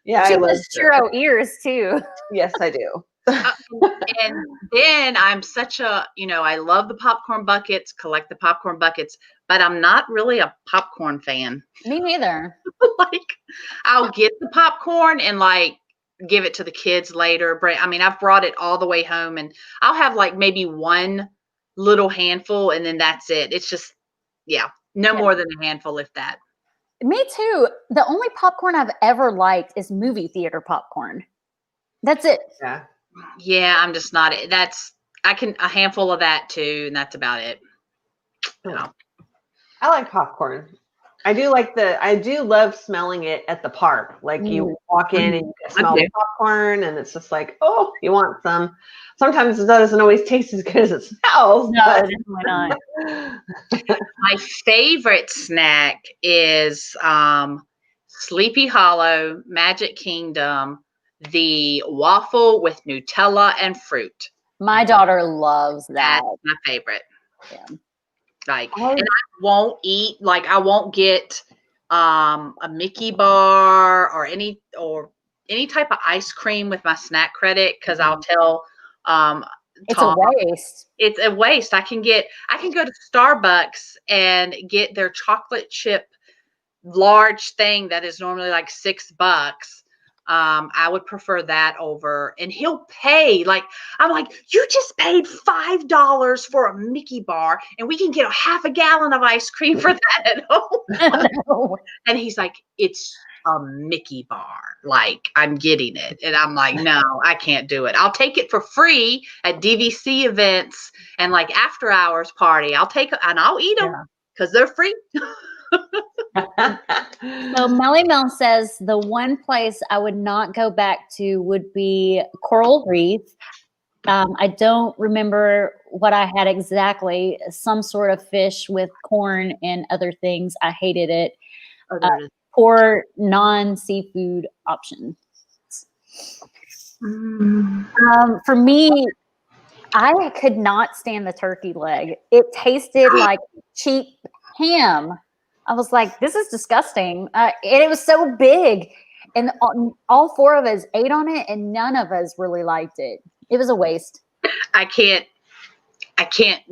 yeah, She I love loves churro ears too. Yes, I do. And then I'm such a, I love the popcorn buckets, collect the popcorn buckets, but I'm not really a popcorn fan. Me neither. Like, I'll get the popcorn and like give it to the kids later. I mean, I've brought it all the way home and I'll have like maybe one little handful and then that's it. It's just, no more than a handful, if that. Me too. The only popcorn I've ever liked is movie theater popcorn. That's it. Yeah. Yeah, I'm just not. A handful of that too, and that's about it. I like popcorn. I do love smelling it at the park. Like you walk in and you smell the popcorn and it's just like, oh, you want some. Sometimes it doesn't always taste as good as it smells. No, but definitely not. My favorite snack is Sleepy Hollow, Magic Kingdom, the waffle with Nutella and fruit. My daughter loves that. That's my favorite. Yeah. And I won't eat, I won't get a Mickey bar or any type of ice cream with my snack credit, because I'll tell it's Tom, a waste. It's a waste. I can go to Starbucks and get their chocolate chip large thing that is normally like $6. I would prefer that over, and he'll pay. I'm like, you just paid $5 for a Mickey bar and we can get a half a gallon of ice cream for that at home. No. And he's like, it's a Mickey bar. I'm getting it. And I'm like, no, I can't do it. I'll take it for free at DVC events and after hours party. I'll take and I'll eat them because they're free. So Melly Mel says the one place I would not go back to would be Coral Reef. I don't remember what I had exactly. Some sort of fish with corn and other things. I hated it. Poor non-seafood options. For me, I could not stand the turkey leg. It tasted like cheap ham. I was like, this is disgusting. And it was so big. And all 4 of us ate on it and none of us really liked it. It was a waste. I can't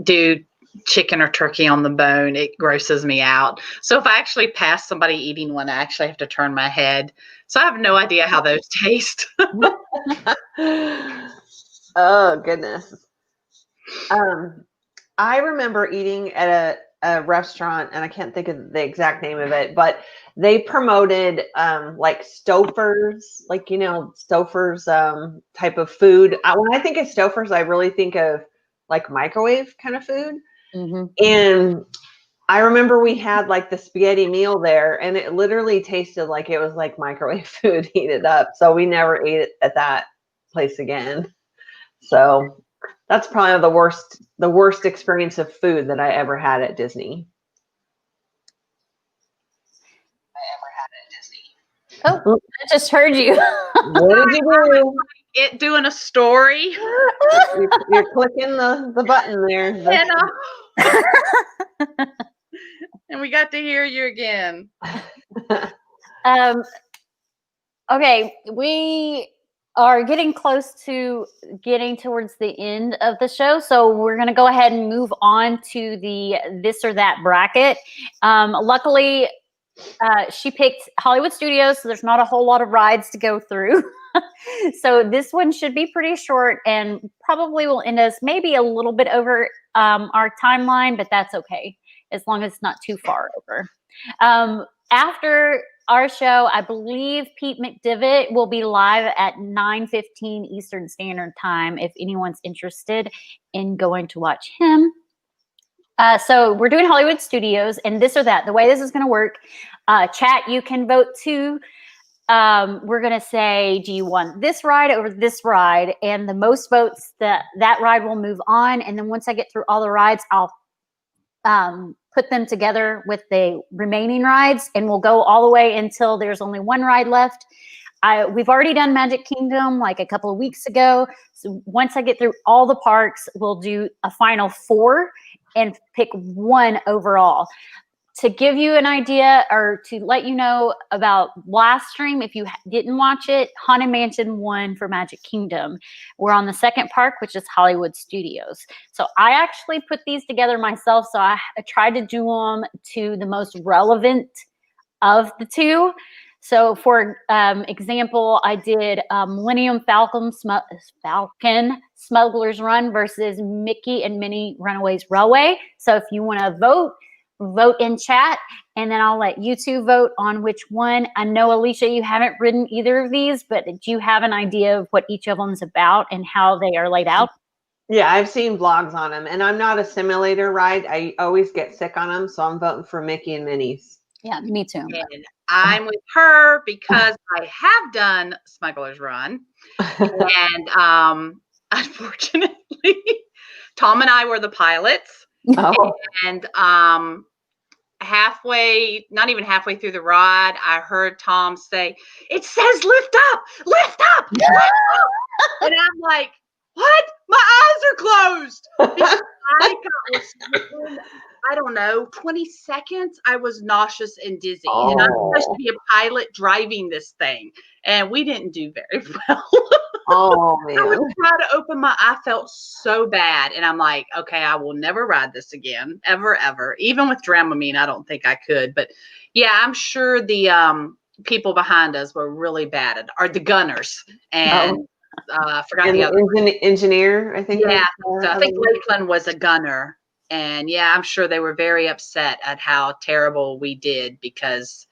do chicken or turkey on the bone. It grosses me out. So if I actually pass somebody eating one, I actually have to turn my head. So I have no idea how those taste. Oh, goodness. I remember eating at a restaurant, and I can't think of the exact name of it, but they promoted like Stouffer's, like, you know, Stouffer's type of food. When I think of Stouffer's, I really think of like microwave kind of food. And I remember we had like the spaghetti meal there, and it literally tasted like it was like microwave food heated up. So we never ate it at that place again. So that's probably the worst experience of food that I ever had at Disney. Oh, I just heard you. What did you do? It doing a story. You're clicking the button there. And we got to hear you again. Okay, we are getting close to getting towards the end of the show, so we're going to go ahead and move on to the this or that bracket. Luckily, she picked Hollywood Studios, so there's not a whole lot of rides to go through. So this one should be pretty short and probably will end us maybe a little bit over our timeline, but that's okay, as long as it's not too far over. After our show, I believe Pete McDivitt will be live at 9:15 Eastern Standard Time if anyone's interested in going to watch him. So we're doing Hollywood Studios and this or that. The way this is going to work, chat, you can vote too. We're going to say, do you want this ride over this ride? And the most votes, that ride will move on. And then once I get through all the rides, I'll put them together with the remaining rides, and we'll go all the way until there's only one ride left. We've already done Magic Kingdom like a couple of weeks ago. So once I get through all the parks, we'll do a final 4 and pick one overall. To give you an idea, or to let you know about last stream, if you didn't watch it, Haunted Mansion won for Magic Kingdom. We're on the second park, which is Hollywood Studios. So I actually put these together myself. So I tried to do them to the most relevant of the two. So for example, I did Millennium Falcon Smuggler's Run versus Mickey and Minnie Runaways Railway. So if you want to vote in chat, and then I'll let you two vote on which one. I know, Alicia, you haven't ridden either of these, but do you have an idea of what each of them's about and how they are laid out? Yeah, I've seen vlogs on them, and I'm not a simulator ride. I always get sick on them, so I'm voting for Mickey and Minnie's. Yeah, me too. And I'm with her because I have done Smuggler's Run. And unfortunately, Tom and I were the pilots. Oh. And not even halfway through the ride, I heard Tom say, "It says lift up, lift up, lift up." And I'm like, what? My eyes are closed. I don't know, 20 seconds, I was nauseous and dizzy. Oh. And I'm supposed to be a pilot driving this thing. And we didn't do very well. Oh, man. I was trying to open I felt so bad. And I'm like, okay, I will never ride this again, ever, ever. Even with Dramamine, I don't think I could. But yeah, I'm sure the people behind us were really bad are the gunners. And forgot the other engineer, I think. Yeah, so I think Lakeland was a gunner. And yeah, I'm sure they were very upset at how terrible we did because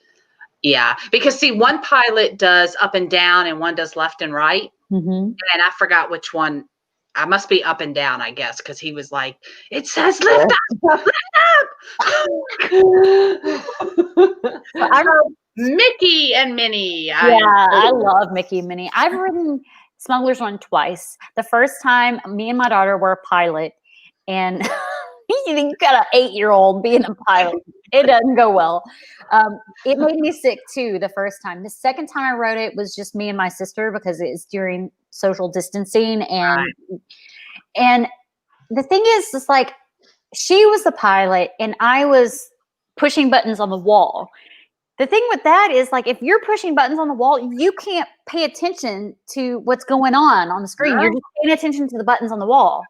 see, one pilot does up and down and one does left and right. Mm-hmm. And I forgot which one. I must be up and down, I guess, because he was like, "It says lift up, lift up." Mickey and Minnie. I love Mickey and Minnie. I've ridden Smuggler's Run twice. The first time, me and my daughter were a pilot, and you got an 8-year-old being a pilot. It doesn't go well. It made me sick too the first time. The second time I rode it was just me and my sister because it's during social distancing. And the thing is, it's like she was the pilot and I was pushing buttons on the wall. The thing with that is, like, if you're pushing buttons on the wall, you can't pay attention to what's going on the screen. You're just paying attention to the buttons on the wall.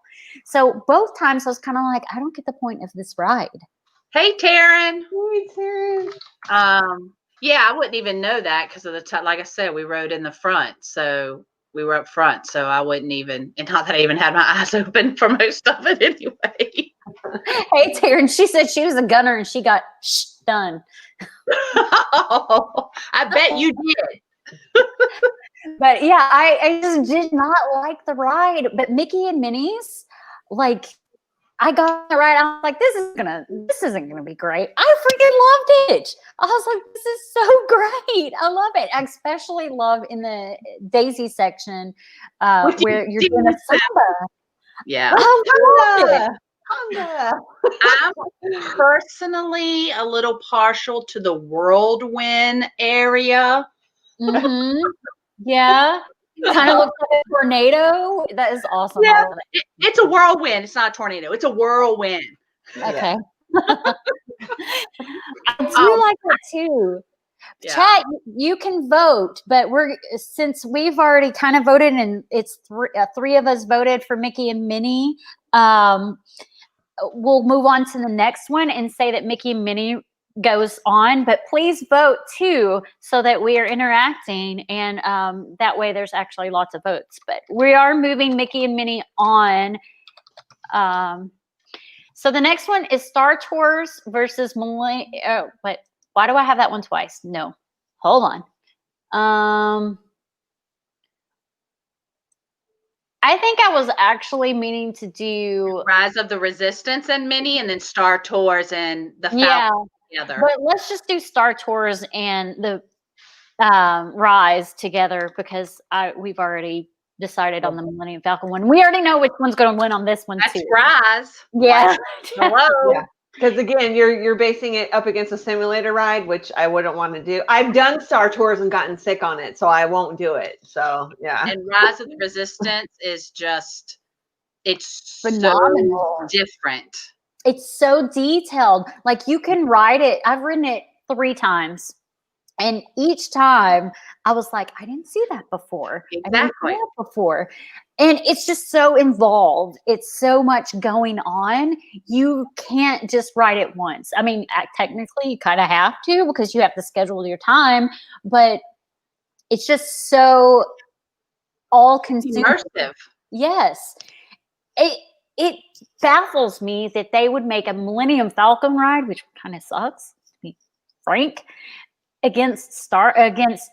So both times I was kind of like, I don't get the point of this ride. Hey, Taryn. Hey, Taryn. Yeah, I wouldn't even know that because of like I said, we rode in the front. So we were up front, so I wouldn't even, and not that I even had my eyes open for most of it anyway. Hey, Taryn, she said she was a gunner and she got done. Oh, I bet you did. But yeah, I just did not like the ride. But Mickey and Minnie's, like, I got it right. I was like, this isn't gonna be great. I freaking loved it. I was like, this is so great. I love it. I especially love in the Daisy section where you're doing a samba. Yeah. I love it. I'm personally a little partial to the whirlwind area. Mm-hmm. Yeah. Kind of looks like a tornado. That is awesome. Yeah, it's a whirlwind. It's not a tornado. It's a whirlwind. Okay. I do like it too. Yeah. Chat, you can vote, but since we've already kind of voted, and it's three of us voted for Mickey and Minnie. We'll move on to the next one and say that Mickey and Minnie goes on, but please vote too, so that we are interacting, and that way there's actually lots of votes. But we are moving Mickey and Minnie on. So the next one is Star Tours versus Millennium. But why do I have that one twice? No, hold on. I think I was actually meaning to do Rise of the Resistance and Minnie, and then Star Tours and the Falcon together. But let's just do Star Tours and the Rise together, because we've already decided on the Millennium Falcon one. We already know which one's going to win on this one. That's too. Rise. Yeah. Hello. Yeah. Because again, you're basing it up against a simulator ride, which I wouldn't want to do. I've done Star Tours and gotten sick on it, so I won't do it. So yeah. And Rise of the Resistance is just, it's phenomenal. So different. It's so detailed. Like, you can ride it. I've ridden it 3 times. And each time I was like, I didn't see that before. Exactly. I didn't see that before. And it's just so involved. It's so much going on. You can't just ride it once. I mean, technically you kind of have to, because you have to schedule your time, but it's just so all-consuming. Immersive. Yes. It baffles me that they would make a Millennium Falcon ride, which kind of sucks, to be frank, against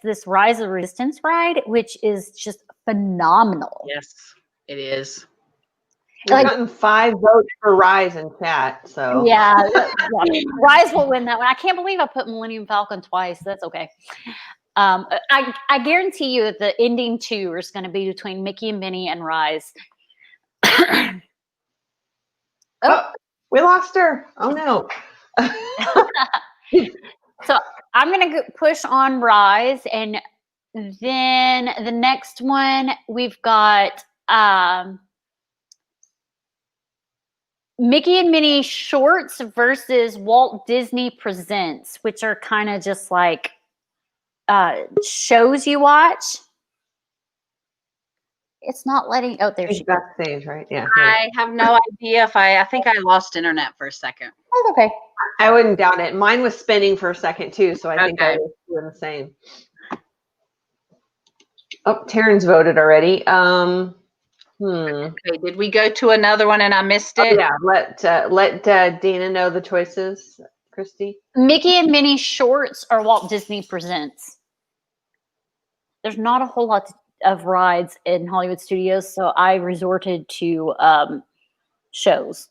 this Rise of Resistance ride, which is just phenomenal. Yes, it is. We've gotten 5 votes for Rise in chat, so yeah. Rise will win that one. I can't believe I put Millennium Falcon twice. That's okay. I guarantee you that the ending 2 is going to be between Mickey and Minnie and Rise. Oh, we lost her. Oh no. So I'm going to push on Rise, and then the next one we've got Mickey and Minnie shorts versus Walt Disney Presents, which are kind of just like shows you watch. It's not letting. Oh, there's backstage, right? Yeah. I have no idea if I think I lost internet for a second. Oh, okay. I wouldn't doubt it. Mine was spinning for a second too, so I think I was doing the same. Oh, Taryn's voted already. Okay, did we go to another one and I missed it? Yeah, let Dana know the choices, Christy. Mickey and Minnie shorts or Walt Disney Presents. There's not a whole lot of rides in Hollywood Studios, so I resorted to shows.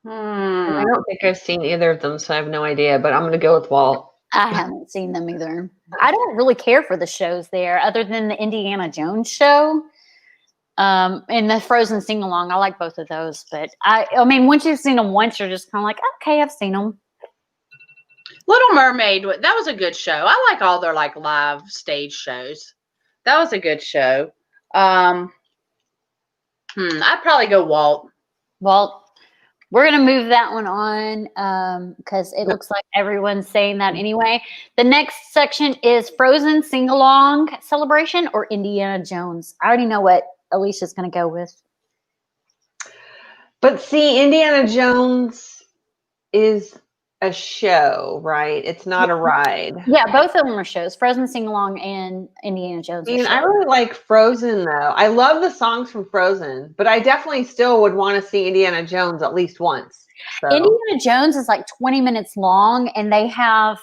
I don't think I've seen either of them, so I have no idea, but I'm going to go with Walt. I haven't seen them either. I don't really care for the shows there, other than the Indiana Jones show and the Frozen sing-along. I like both of those, but I mean, once you've seen them once, you're just kind of like, okay, I've seen them. Little Mermaid, that was a good show. I like all their like live stage shows. That was a good show. I'd probably go Walt. Walt. We're going to move that one on because it looks like everyone's saying that anyway. The next section is Frozen Sing-Along Celebration or Indiana Jones. I already know what Alicia's going to go with. But see, Indiana Jones is a show, right? It's not a ride. Yeah, both of them are shows. Frozen Sing Along and Indiana Jones. I mean, I really like Frozen though. I love the songs from Frozen, but I definitely still would want to see Indiana Jones at least once. So. Indiana Jones is like 20 minutes long, and they have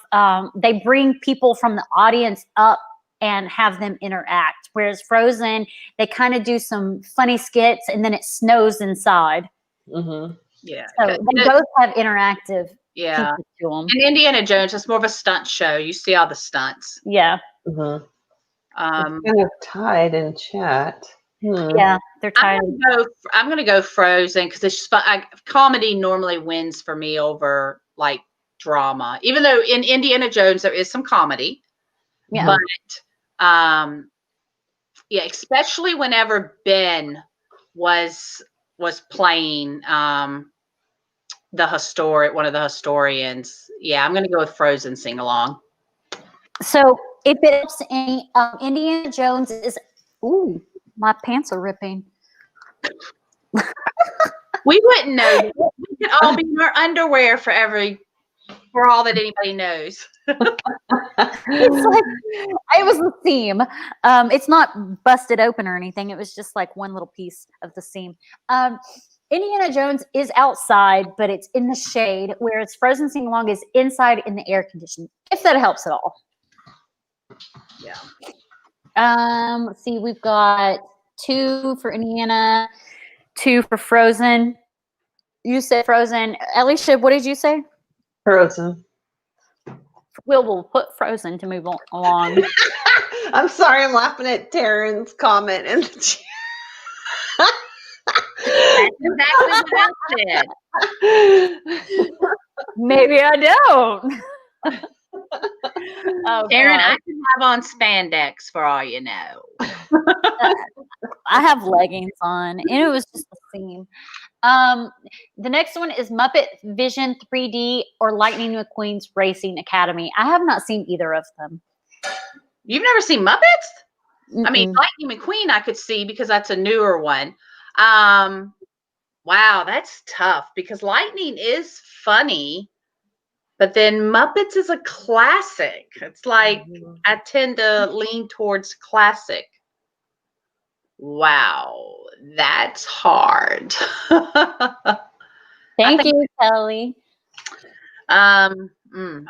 they bring people from the audience up and have them interact. Whereas Frozen, they kind of do some funny skits, and then it snows inside. Mm-hmm. Yeah. So they both have interactive. Yeah. To them. And Indiana Jones is more of a stunt show. You see all the stunts. Yeah. Mm-hmm. Kind of tied in chat. Yeah, they're tied. I'm gonna go Frozen because it's just fun. Comedy normally wins for me over like drama, even though in Indiana Jones there is some comedy. Yeah. But yeah, especially whenever Ben was playing one of the historians. Yeah, I'm gonna go with Frozen Sing Along. So if it helps any, Indiana Jones is. Ooh, my pants are ripping. We wouldn't know. We could all be in our underwear for all that anybody knows. It's like, it was the seam. It's not busted open or anything. It was just like one little piece of the seam. Indiana Jones is outside, but it's in the shade, whereas Frozen Sing Along is inside in the air conditioning, if that helps at all. Yeah. Let's see. We've got 2 for Indiana, 2 for Frozen. You said Frozen. Alicia, what did you say? Frozen. We'll put Frozen to move along. I'm sorry, I'm laughing at Taryn's comment in the chat. That's exactly what I said. Maybe I don't. Oh, Aaron, I can have on spandex for all you know. I have leggings on, and it was just a seam. The next one is Muppet Vision 3D or Lightning McQueen's Racing Academy. I have not seen either of them. You've never seen Muppets? Mm-mm. I mean, Lightning McQueen I could see because that's a newer one. Wow, that's tough because Lightning is funny, but then Muppets is a classic. It's like I tend to lean towards classic. Wow, that's hard. Thank you, Kelly. I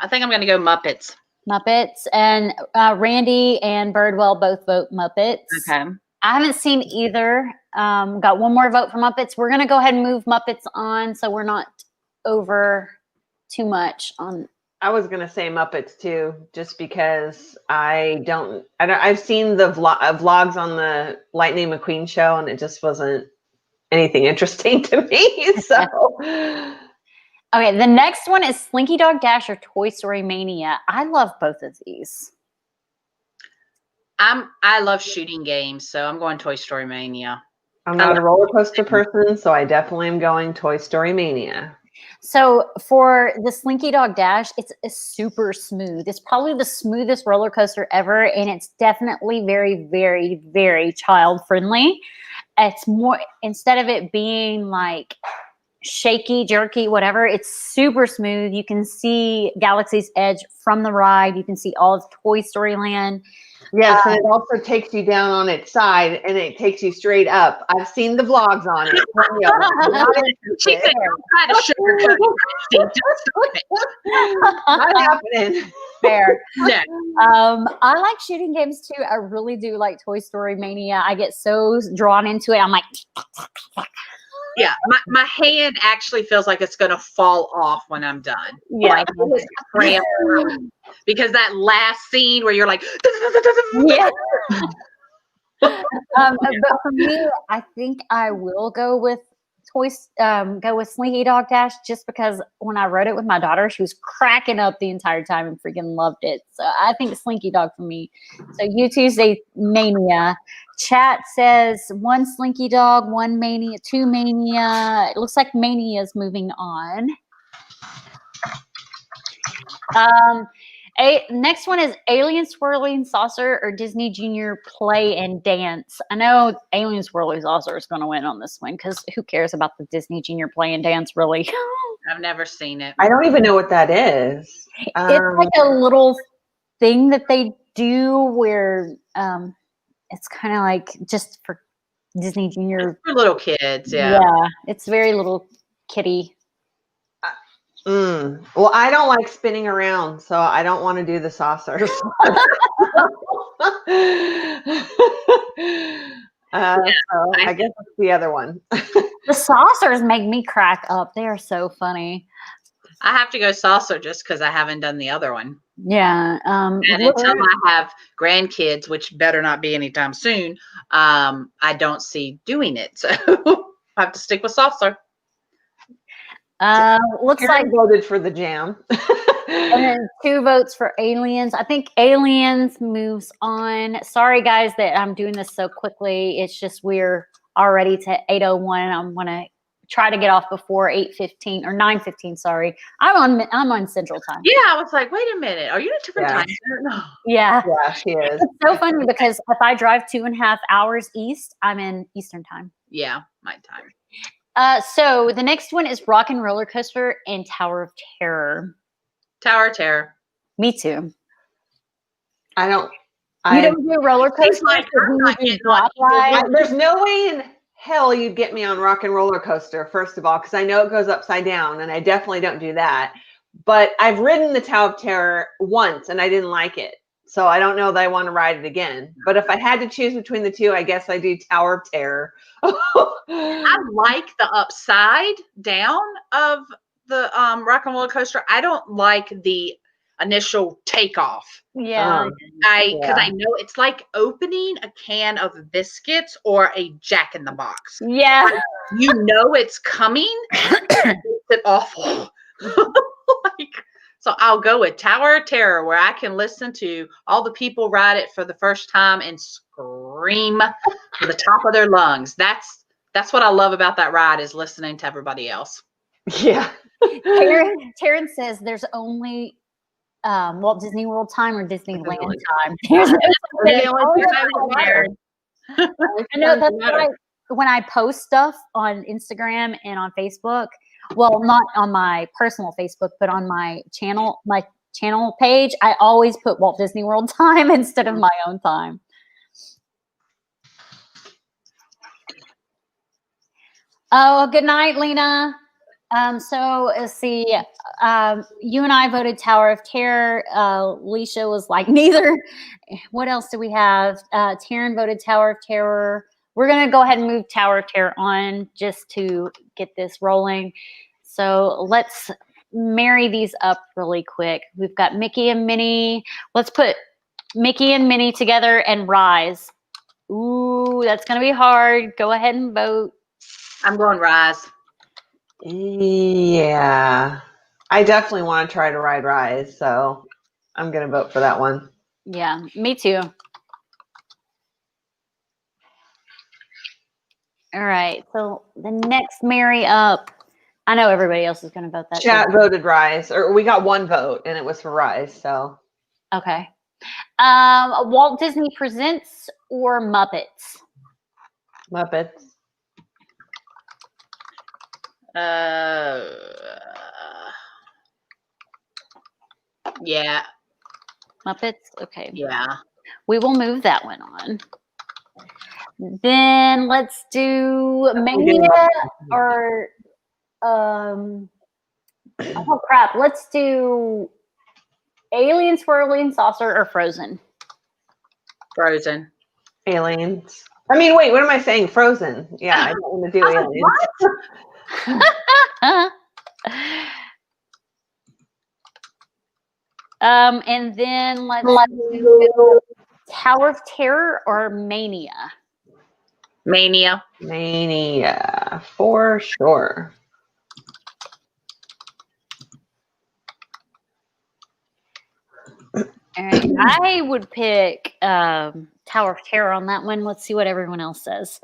think I'm going to go Muppets. Muppets, and Randy and Birdwell both vote Muppets. Okay. I haven't seen either. Got one more vote for Muppets. We're going to go ahead and move Muppets on so we're not over too much on. I was going to say Muppets too, just because I've seen the vlogs on the Lightning McQueen show and it just wasn't anything interesting to me. So. Okay, the next one is Slinky Dog Dash or Toy Story Mania. I love both of these. I love shooting games, so I'm going Toy Story Mania. I'm not a roller coaster person, so I definitely am going Toy Story Mania. So for the Slinky Dog Dash, it's super smooth. It's probably the smoothest roller coaster ever, and it's definitely very, very, very child friendly. It's more, instead of it being like shaky, jerky, whatever, it's super smooth. You can see Galaxy's Edge from the ride. You can see all of Toy Story Land. Yes, and it also takes you down on its side, and it takes you straight up. I've seen the vlogs on it. She said, "I'm trying to sugarcoat it." Not happening. Fair. No. I like shooting games too. I really do like Toy Story Mania. I get so drawn into it. I'm like, yeah, my hand actually feels like it's going to fall off when I'm done. Yeah. Like, because that last scene where you're like, yeah. But for me, I think I will go with Slinky Dog Dash just because when I rode it with my daughter, she was cracking up the entire time and freaking loved it. So I think Slinky Dog for me. So you two say Mania. Chat says 1 Slinky Dog, 1 Mania, 2 Mania. It looks like Mania is moving on. Next one is Alien Swirling Saucer or Disney Junior Play and Dance. I know Alien Swirling Saucer is going to win on this one because who cares about the Disney Junior Play and Dance, really? I've never seen it. I don't even know what that is. It's like a little thing that they do where it's kind of like just for Disney Junior. For little kids, yeah. Yeah, it's very little kitty. Well, I don't like spinning around, so I don't want to do the saucers. So I guess it's the other one. The saucers make me crack up. They are so funny. I have to go saucer just because I haven't done the other one. Yeah. And until I have grandkids, which better not be anytime soon, I don't see doing it. So I have to stick with saucer. Looks Karen like voted for the jam. and then 2 votes for Aliens. I think Aliens moves on. Sorry, guys, that I'm doing this so quickly. It's just we're already to 8:01. I'm gonna try to get off before 8:15 or 9:15. Sorry, I'm on Central Time. Yeah, I was like, wait a minute, are you in a different time zone? No. Yeah, Yeah, she is. it's so funny because if I drive 2.5 hours east, I'm in Eastern Time. Yeah, my time. So the next one is Rock and Roller Coaster and Tower of Terror. Tower of Terror. Me too. I don't. You don't do roller coasters. There's no way in hell you'd get me on Rock and Roller Coaster, first of all, because I know it goes upside down, and I definitely don't do that. But I've ridden the Tower of Terror once, and I didn't like it. So I don't know that I want to ride it again. But if I had to choose between the two, I guess I do Tower of Terror. I like the upside down of the Rock and Roller Coaster. I don't like the initial takeoff. Yeah. Because I know it's like opening a can of biscuits or a Jack in the Box. Yeah. Like, you know it's coming. It's awful. So I'll go with Tower of Terror, where I can listen to all the people ride it for the first time and scream to the top of their lungs. That's what I love about that ride, is listening to everybody else. Yeah. Taryn says there's only Walt Disney World time or Disneyland time. I know that's why when I post stuff on Instagram and on Facebook, well, not on my personal Facebook, but on my channel page, I always put Walt Disney World time instead of my own time. Oh, good night, Lena. So let's see. You and I voted Tower of Terror. Alicia was like, neither. What else do we have? Taryn voted Tower of Terror. We're going to go ahead and move Tower of Terror on just to get this rolling. So let's marry these up really quick. We've got Mickey and Minnie. Let's put Mickey and Minnie together and Rise. Ooh, that's going to be hard. Go ahead and vote. I'm going Rise. Yeah. I definitely want to try to ride Rise, so I'm going to vote for that one. Yeah, me too. All right, so the next marry up, I know everybody else is going to vote that. Chat voted Rise, or we got one vote, and it was for Rise, so. Okay. Walt Disney Presents or Muppets? Muppets. Yeah. Muppets? Okay. Yeah. We will move that one on. Then let's do Mania or oh crap. Let's do Aliens, Swirling Saucer or Frozen. Frozen. Aliens. I mean, wait, what am I saying? Frozen. Yeah, I don't want to do Aliens. And then let's do Tower of Terror or Mania. Mania. Mania, for sure. And I would pick Tower of Terror on that one. Let's see what everyone else says.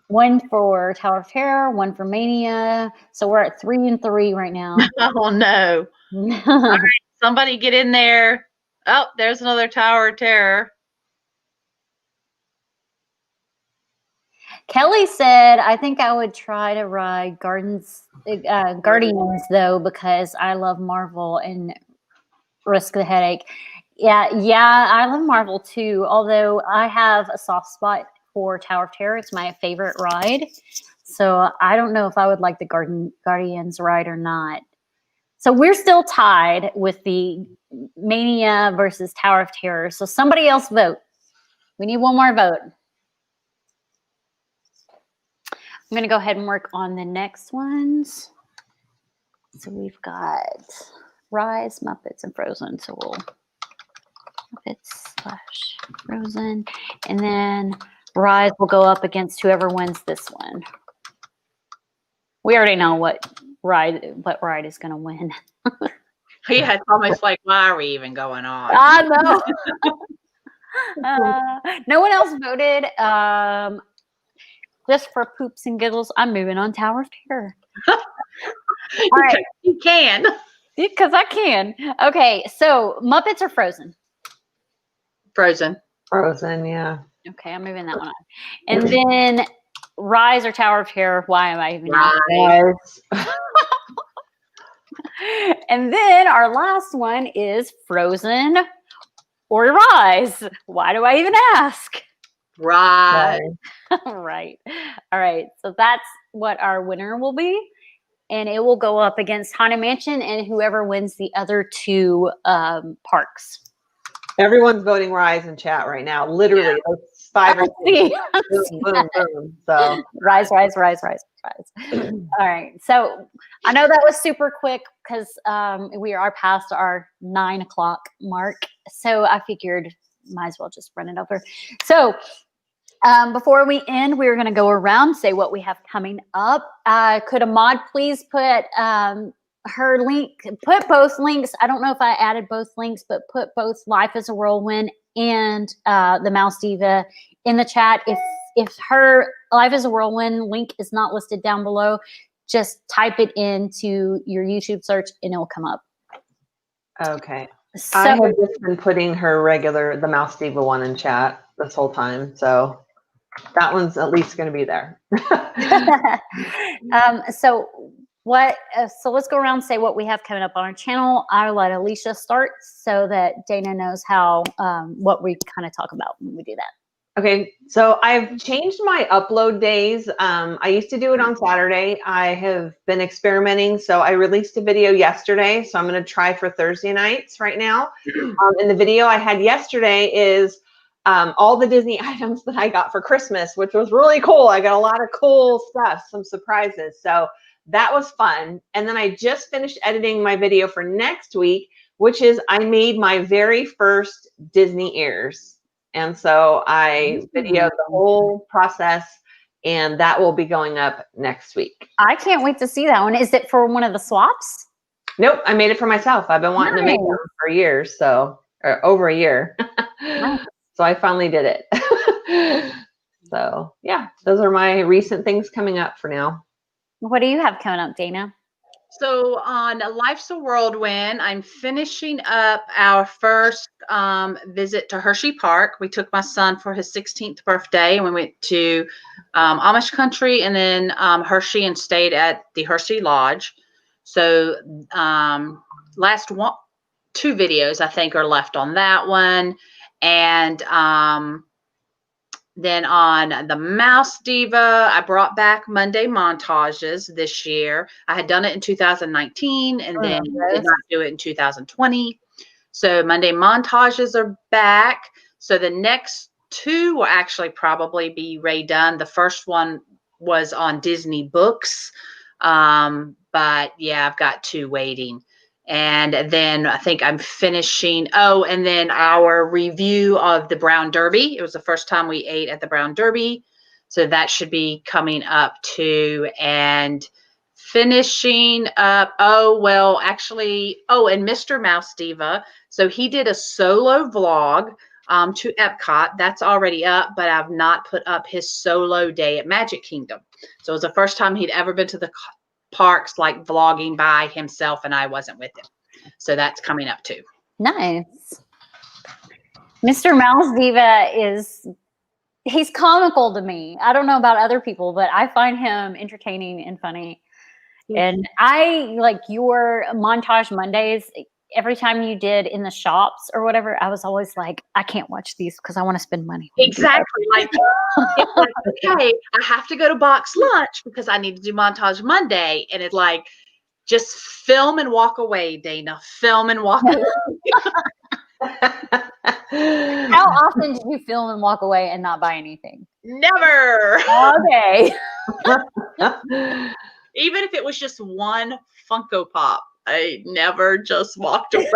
1 for Tower of Terror, 1 for Mania. So we're at 3 and 3 right now. Oh no. All right, somebody get in there. Oh, there's another Tower of Terror. Kelly said, I think I would try to ride Guardians though, because I love Marvel and risk the headache. Yeah, I love Marvel too, although I have a soft spot for Tower of Terror. It's my favorite ride. So I don't know if I would like the Guardians ride or not. So we're still tied with the Mania versus Tower of Terror. So somebody else vote. We need one more vote. I'm going to go ahead and work on the next ones. So we've got Rise, Muppets, and Frozen. So we'll Muppets/Frozen. And then Rise will go up against whoever wins this one. We already know what ride is going to win. Yeah, it's almost like, why are we even going on? I know. No one else voted. Just for poops and giggles, I'm moving on Tower of Terror. All right. You can. Because I can. Okay, so Muppets or Frozen? Frozen. Frozen, yeah. Okay, I'm moving that one on. And then Rise or Tower of Terror? Why am I even Rise. And then our last one is Frozen or Rise. Why do I even ask? Right. Right. All right. So that's what our winner will be. And it will go up against Haunted Mansion and whoever wins the other two parks. Everyone's voting Rise in chat right now. Literally, like 5 or 6. Boom, boom. So Rise. All right. So I know that was super quick because we are past our 9 o'clock mark. So I figured might as well just run it over. So before we end, we're going to go around, say what we have coming up. Could a mod please put her link, put both links. I don't know if I added both links, but put both Life is a Whirlwind and the Mouse Diva in the chat. If her Life is a Whirlwind link is not listed down below, just type it into your YouTube search and it'll come up. okay. So, I have just been putting the Mouse Diva one in chat this whole time. So that one's at least going to be there. so let's go around and say what we have coming up on our channel. I'll let Alicia start so that Dana knows how what we kind of talk about when we do that. Okay, so I've changed my upload days. I used to do it on Saturday. I have been experimenting. So I released a video yesterday. So I'm going to try for Thursday nights right now. And the video I had yesterday is all the Disney items that I got for Christmas, which was really cool. I got a lot of cool stuff, some surprises. So that was fun. And then I just finished editing my video for next week, which is I made my very first Disney ears. And so I videoed the whole process, and that will be going up next week. I can't wait to see that one. Is it for one of the swaps? Nope, I made it for myself. I've been wanting to make them for years, or over a year. Nice. So I finally did it. So yeah, those are my recent things coming up for now. What do you have coming up, Dana? So on Life's a Whirlwind, I'm finishing up our first visit to Hershey Park. We took my son for his 16th birthday, and we went to Amish country and then Hershey and stayed at the Hershey Lodge. So last two videos I think are left on that one. And then on the Mouse Diva, I brought back Monday montages this year. I had done it in 2019 and then did not do it in 2020. So Monday montages are back. So the next two will actually probably be redone. The first one was on Disney books. But yeah, I've got two waiting. And then I think I'm finishing. Oh, and then our review of the Brown Derby. It was the first time we ate at the Brown Derby. So that should be coming up too. And finishing up. And Mr. Mouse Diva. So he did a solo vlog to Epcot. That's already up, but I've not put up his solo day at Magic Kingdom. So it was the first time he'd ever been to the parks, like vlogging by himself, and I wasn't with him. So that's coming up too. Nice. Mr. Mouse Diva is he's comical to me. I don't know about other people, but I find him entertaining and funny. And I like your montage Mondays. Every time you did in the shops or whatever, I was always like, I can't watch these because I want to spend money. Exactly. Like, it's like, okay, I have to go to box lunch because I need to do montage Monday. And it's like, just film and walk away, Dana. Film and walk away. How often did you film and walk away and not buy anything? Never. Okay. Even if it was just one Funko Pop, I never just walked away.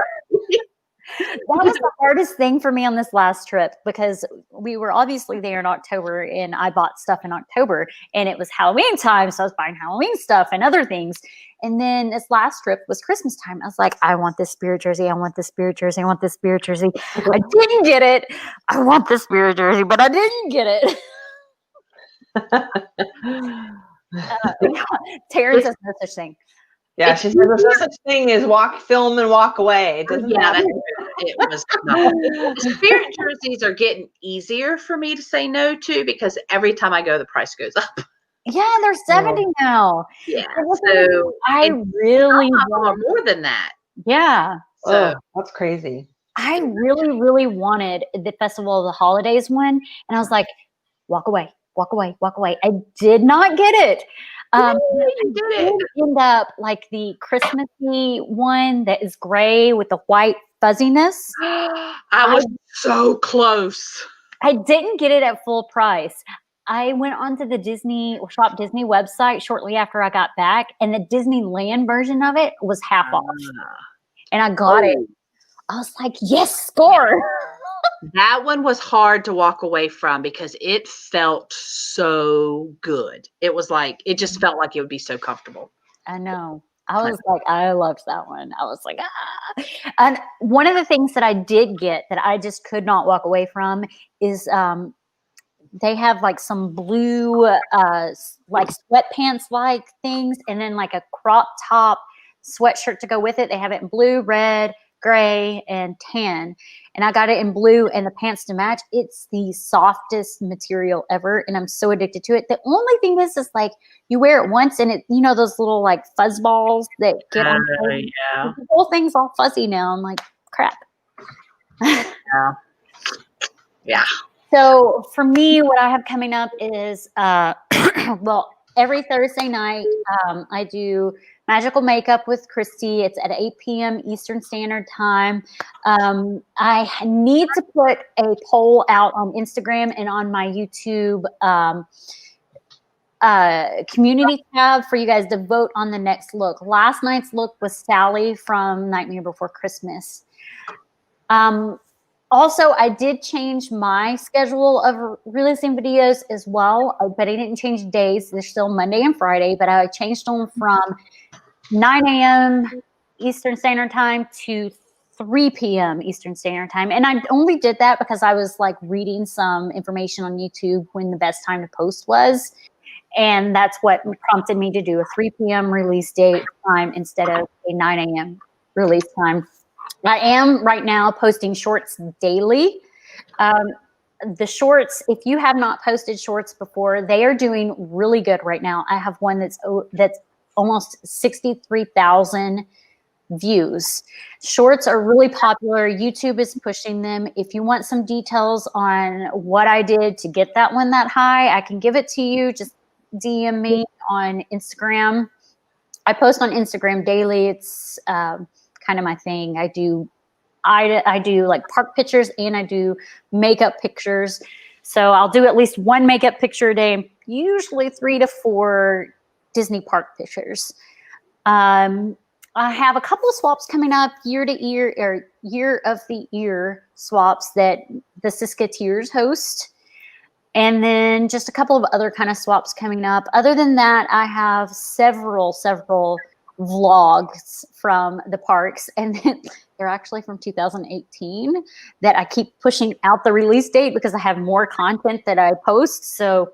That was the hardest thing for me on this last trip because we were obviously there in October and I bought stuff in October and it was Halloween time. So I was buying Halloween stuff and other things. And then this last trip was Christmas time. I was like, I want this spirit jersey. I want this spirit jersey. I want this spirit jersey. I didn't get it. I want this spirit jersey, but I didn't get it. Terrence has no such thing. Yeah, she says there's no such thing as film and walk away. It doesn't happen. It was not. Spirit jerseys are getting easier for me to say no to because every time I go, the price goes up. Yeah, they're 70 now. Yeah, so I really want more than that. Yeah, so that's crazy. I really, really wanted the Festival of the Holidays one, and I was like, walk away, walk away, walk away. I did not get it. You did it. End up like the Christmassy one that is gray with the white fuzziness. I was so close. I didn't get it at full price. I went onto the Shop Disney website shortly after I got back, and the Disneyland version of it was half off. And I got it. I was like, yes, score. That one was hard to walk away from because it felt so good. It was like, it just felt like it would be so comfortable. I know. I was like, I loved that one. I was like, ah. And one of the things that I did get that I just could not walk away from is they have like some blue like sweatpants like things and then like a crop top sweatshirt to go with it. They have it in blue, red, gray, and tan. And I got it in blue and the pants to match. It's the softest material ever. And I'm so addicted to it. The only thing is like you wear it once and it, you know, those little like fuzz balls that get on. Yeah. The whole thing's all fuzzy now. I'm like, crap. Yeah. So for me, what I have coming up is, well, every Thursday night, I do magical makeup with Christy. It's at 8 p.m. Eastern Standard Time. I need to put a poll out on Instagram and on my YouTube community tab for you guys to vote on the next look. Last night's look was Sally from Nightmare Before Christmas. Also, I did change my schedule of releasing videos as well, but I didn't change days. They're still Monday and Friday, but I changed them from 9 a.m. Eastern Standard Time to 3 p.m. Eastern Standard Time. And I only did that because I was like reading some information on YouTube when the best time to post was. And that's what prompted me to do a 3 p.m. release date time instead of a 9 a.m. release time. I am right now posting shorts daily. The shorts, if you have not posted shorts before, they are doing really good right now. I have one that's almost 63,000 views. Shorts are really popular. YouTube is pushing them. If you want some details on what I did to get that one that high, I can give it to you. Just DM me on Instagram. I post on Instagram daily. It's kind of my thing. I do like park pictures and I do makeup pictures. So I'll do at least one makeup picture a day, usually 3 to 4 Disney park pictures. I have a couple of swaps coming up, year of the year swaps that the Siskateers host. And then just a couple of other kind of swaps coming up. Other than that, I have several vlogs from the parks, and they're actually from 2018 that I keep pushing out the release date because I have more content that I post. So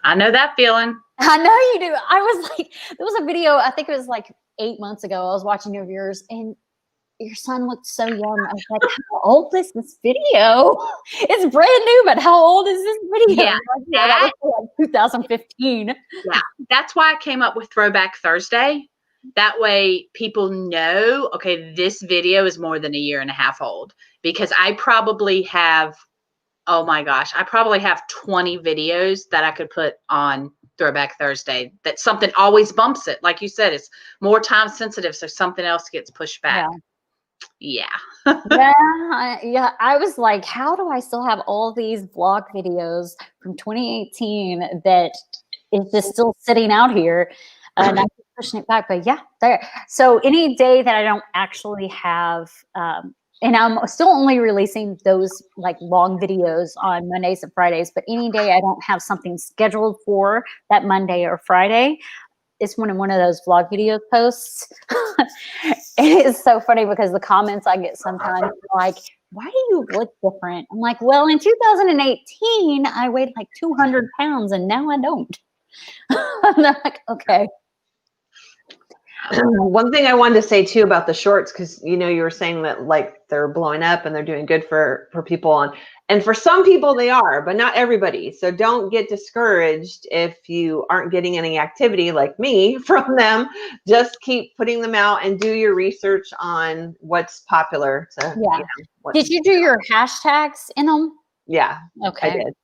I know that feeling. I know you do. I was like, there was a video, I think it was like 8 months ago. I was watching of yours and your son looks so young. I was like, how old is this video? It's brand new, but how old is this video? Yeah, that was like 2015. Yeah, that's why I came up with Throwback Thursday. That way people know, okay, this video is more than a year and a half old, because I probably have, oh my gosh, I probably have 20 videos that I could put on Throwback Thursday that something always bumps it. Like you said, it's more time sensitive, so something else gets pushed back. Yeah. Yeah. I was like, how do I still have all these vlog videos from 2018 that is just still sitting out here? And I'm pushing it back, but yeah, there. So any day that I don't actually have, and I'm still only releasing those like long videos on Mondays and Fridays, but any day I don't have something scheduled for that Monday or Friday, it's one of those vlog video posts. It is so funny because the comments I get sometimes are like, why do you look different? I'm like, well, in 2018, I weighed like 200 pounds and now I don't. And they're like, okay. One thing I wanted to say too about the shorts, because you were saying that like they're blowing up and they're doing good for people on, and for some people they are, but not everybody. So don't get discouraged if you aren't getting any activity like me from them. Just keep putting them out and do your research on what's popular. Did you do your hashtags in them? Yeah. Okay. I did.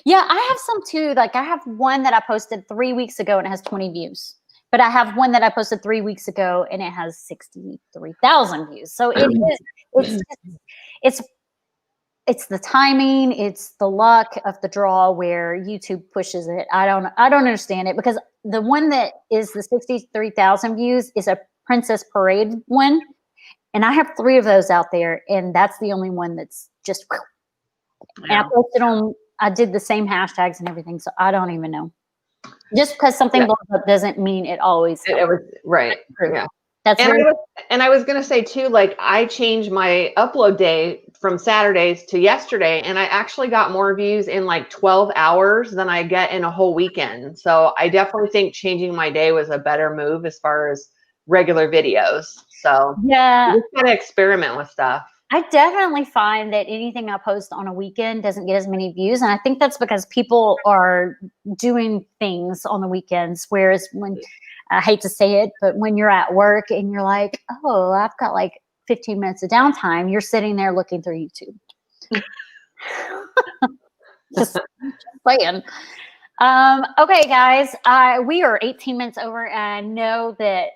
Yeah, I have some too. Like I have one that I posted 3 weeks ago and it has 20 views. But I have one that I posted 3 weeks ago and it has 63,000 views. So it's the timing, it's the luck of the draw where YouTube pushes it. I don't understand it, because the one that is the 63,000 views is a Princess Parade one. And I have 3 of those out there, and that's the only one that's just, and I posted on, I did the same hashtags and everything. So I don't even know. Just because something blows up doesn't mean it always. It was right. Yeah. That's and I was going to say too, like I changed my upload day from Saturdays to yesterday, and I actually got more views in like 12 hours than I get in a whole weekend. So I definitely think changing my day was a better move as far as regular videos. So yeah, you just gotta experiment with stuff. I definitely find that anything I post on a weekend doesn't get as many views. And I think that's because people are doing things on the weekends. Whereas when, I hate to say it, but when you're at work and you're like, oh, I've got like 15 minutes of downtime, you're sitting there looking through YouTube. just playing. Okay, guys, we are 18 minutes over, and I know that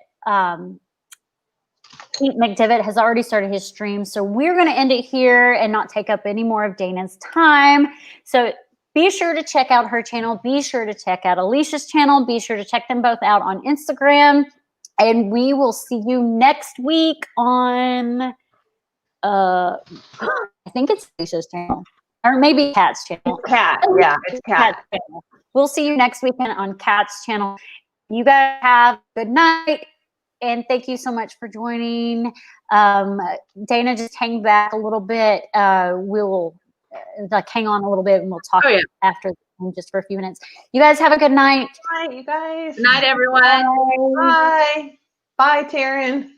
Pete McDivitt has already started his stream, so we're going to end it here and not take up any more of Dana's time. So be sure to check out her channel. Be sure to check out Alicia's channel. Be sure to check them both out on Instagram. And we will see you next week on, I think it's Alicia's channel. Or maybe Kat's channel. It's Kat. Yeah, it's Kat. We'll see you next weekend on Kat's channel. You guys have a good night. And thank you so much for joining. Dana, just hang back a little bit. We'll like hang on a little bit and we'll talk after just for a few minutes. You guys have a good night. Good night, you guys. Good night, everyone. Bye. Bye, Taryn.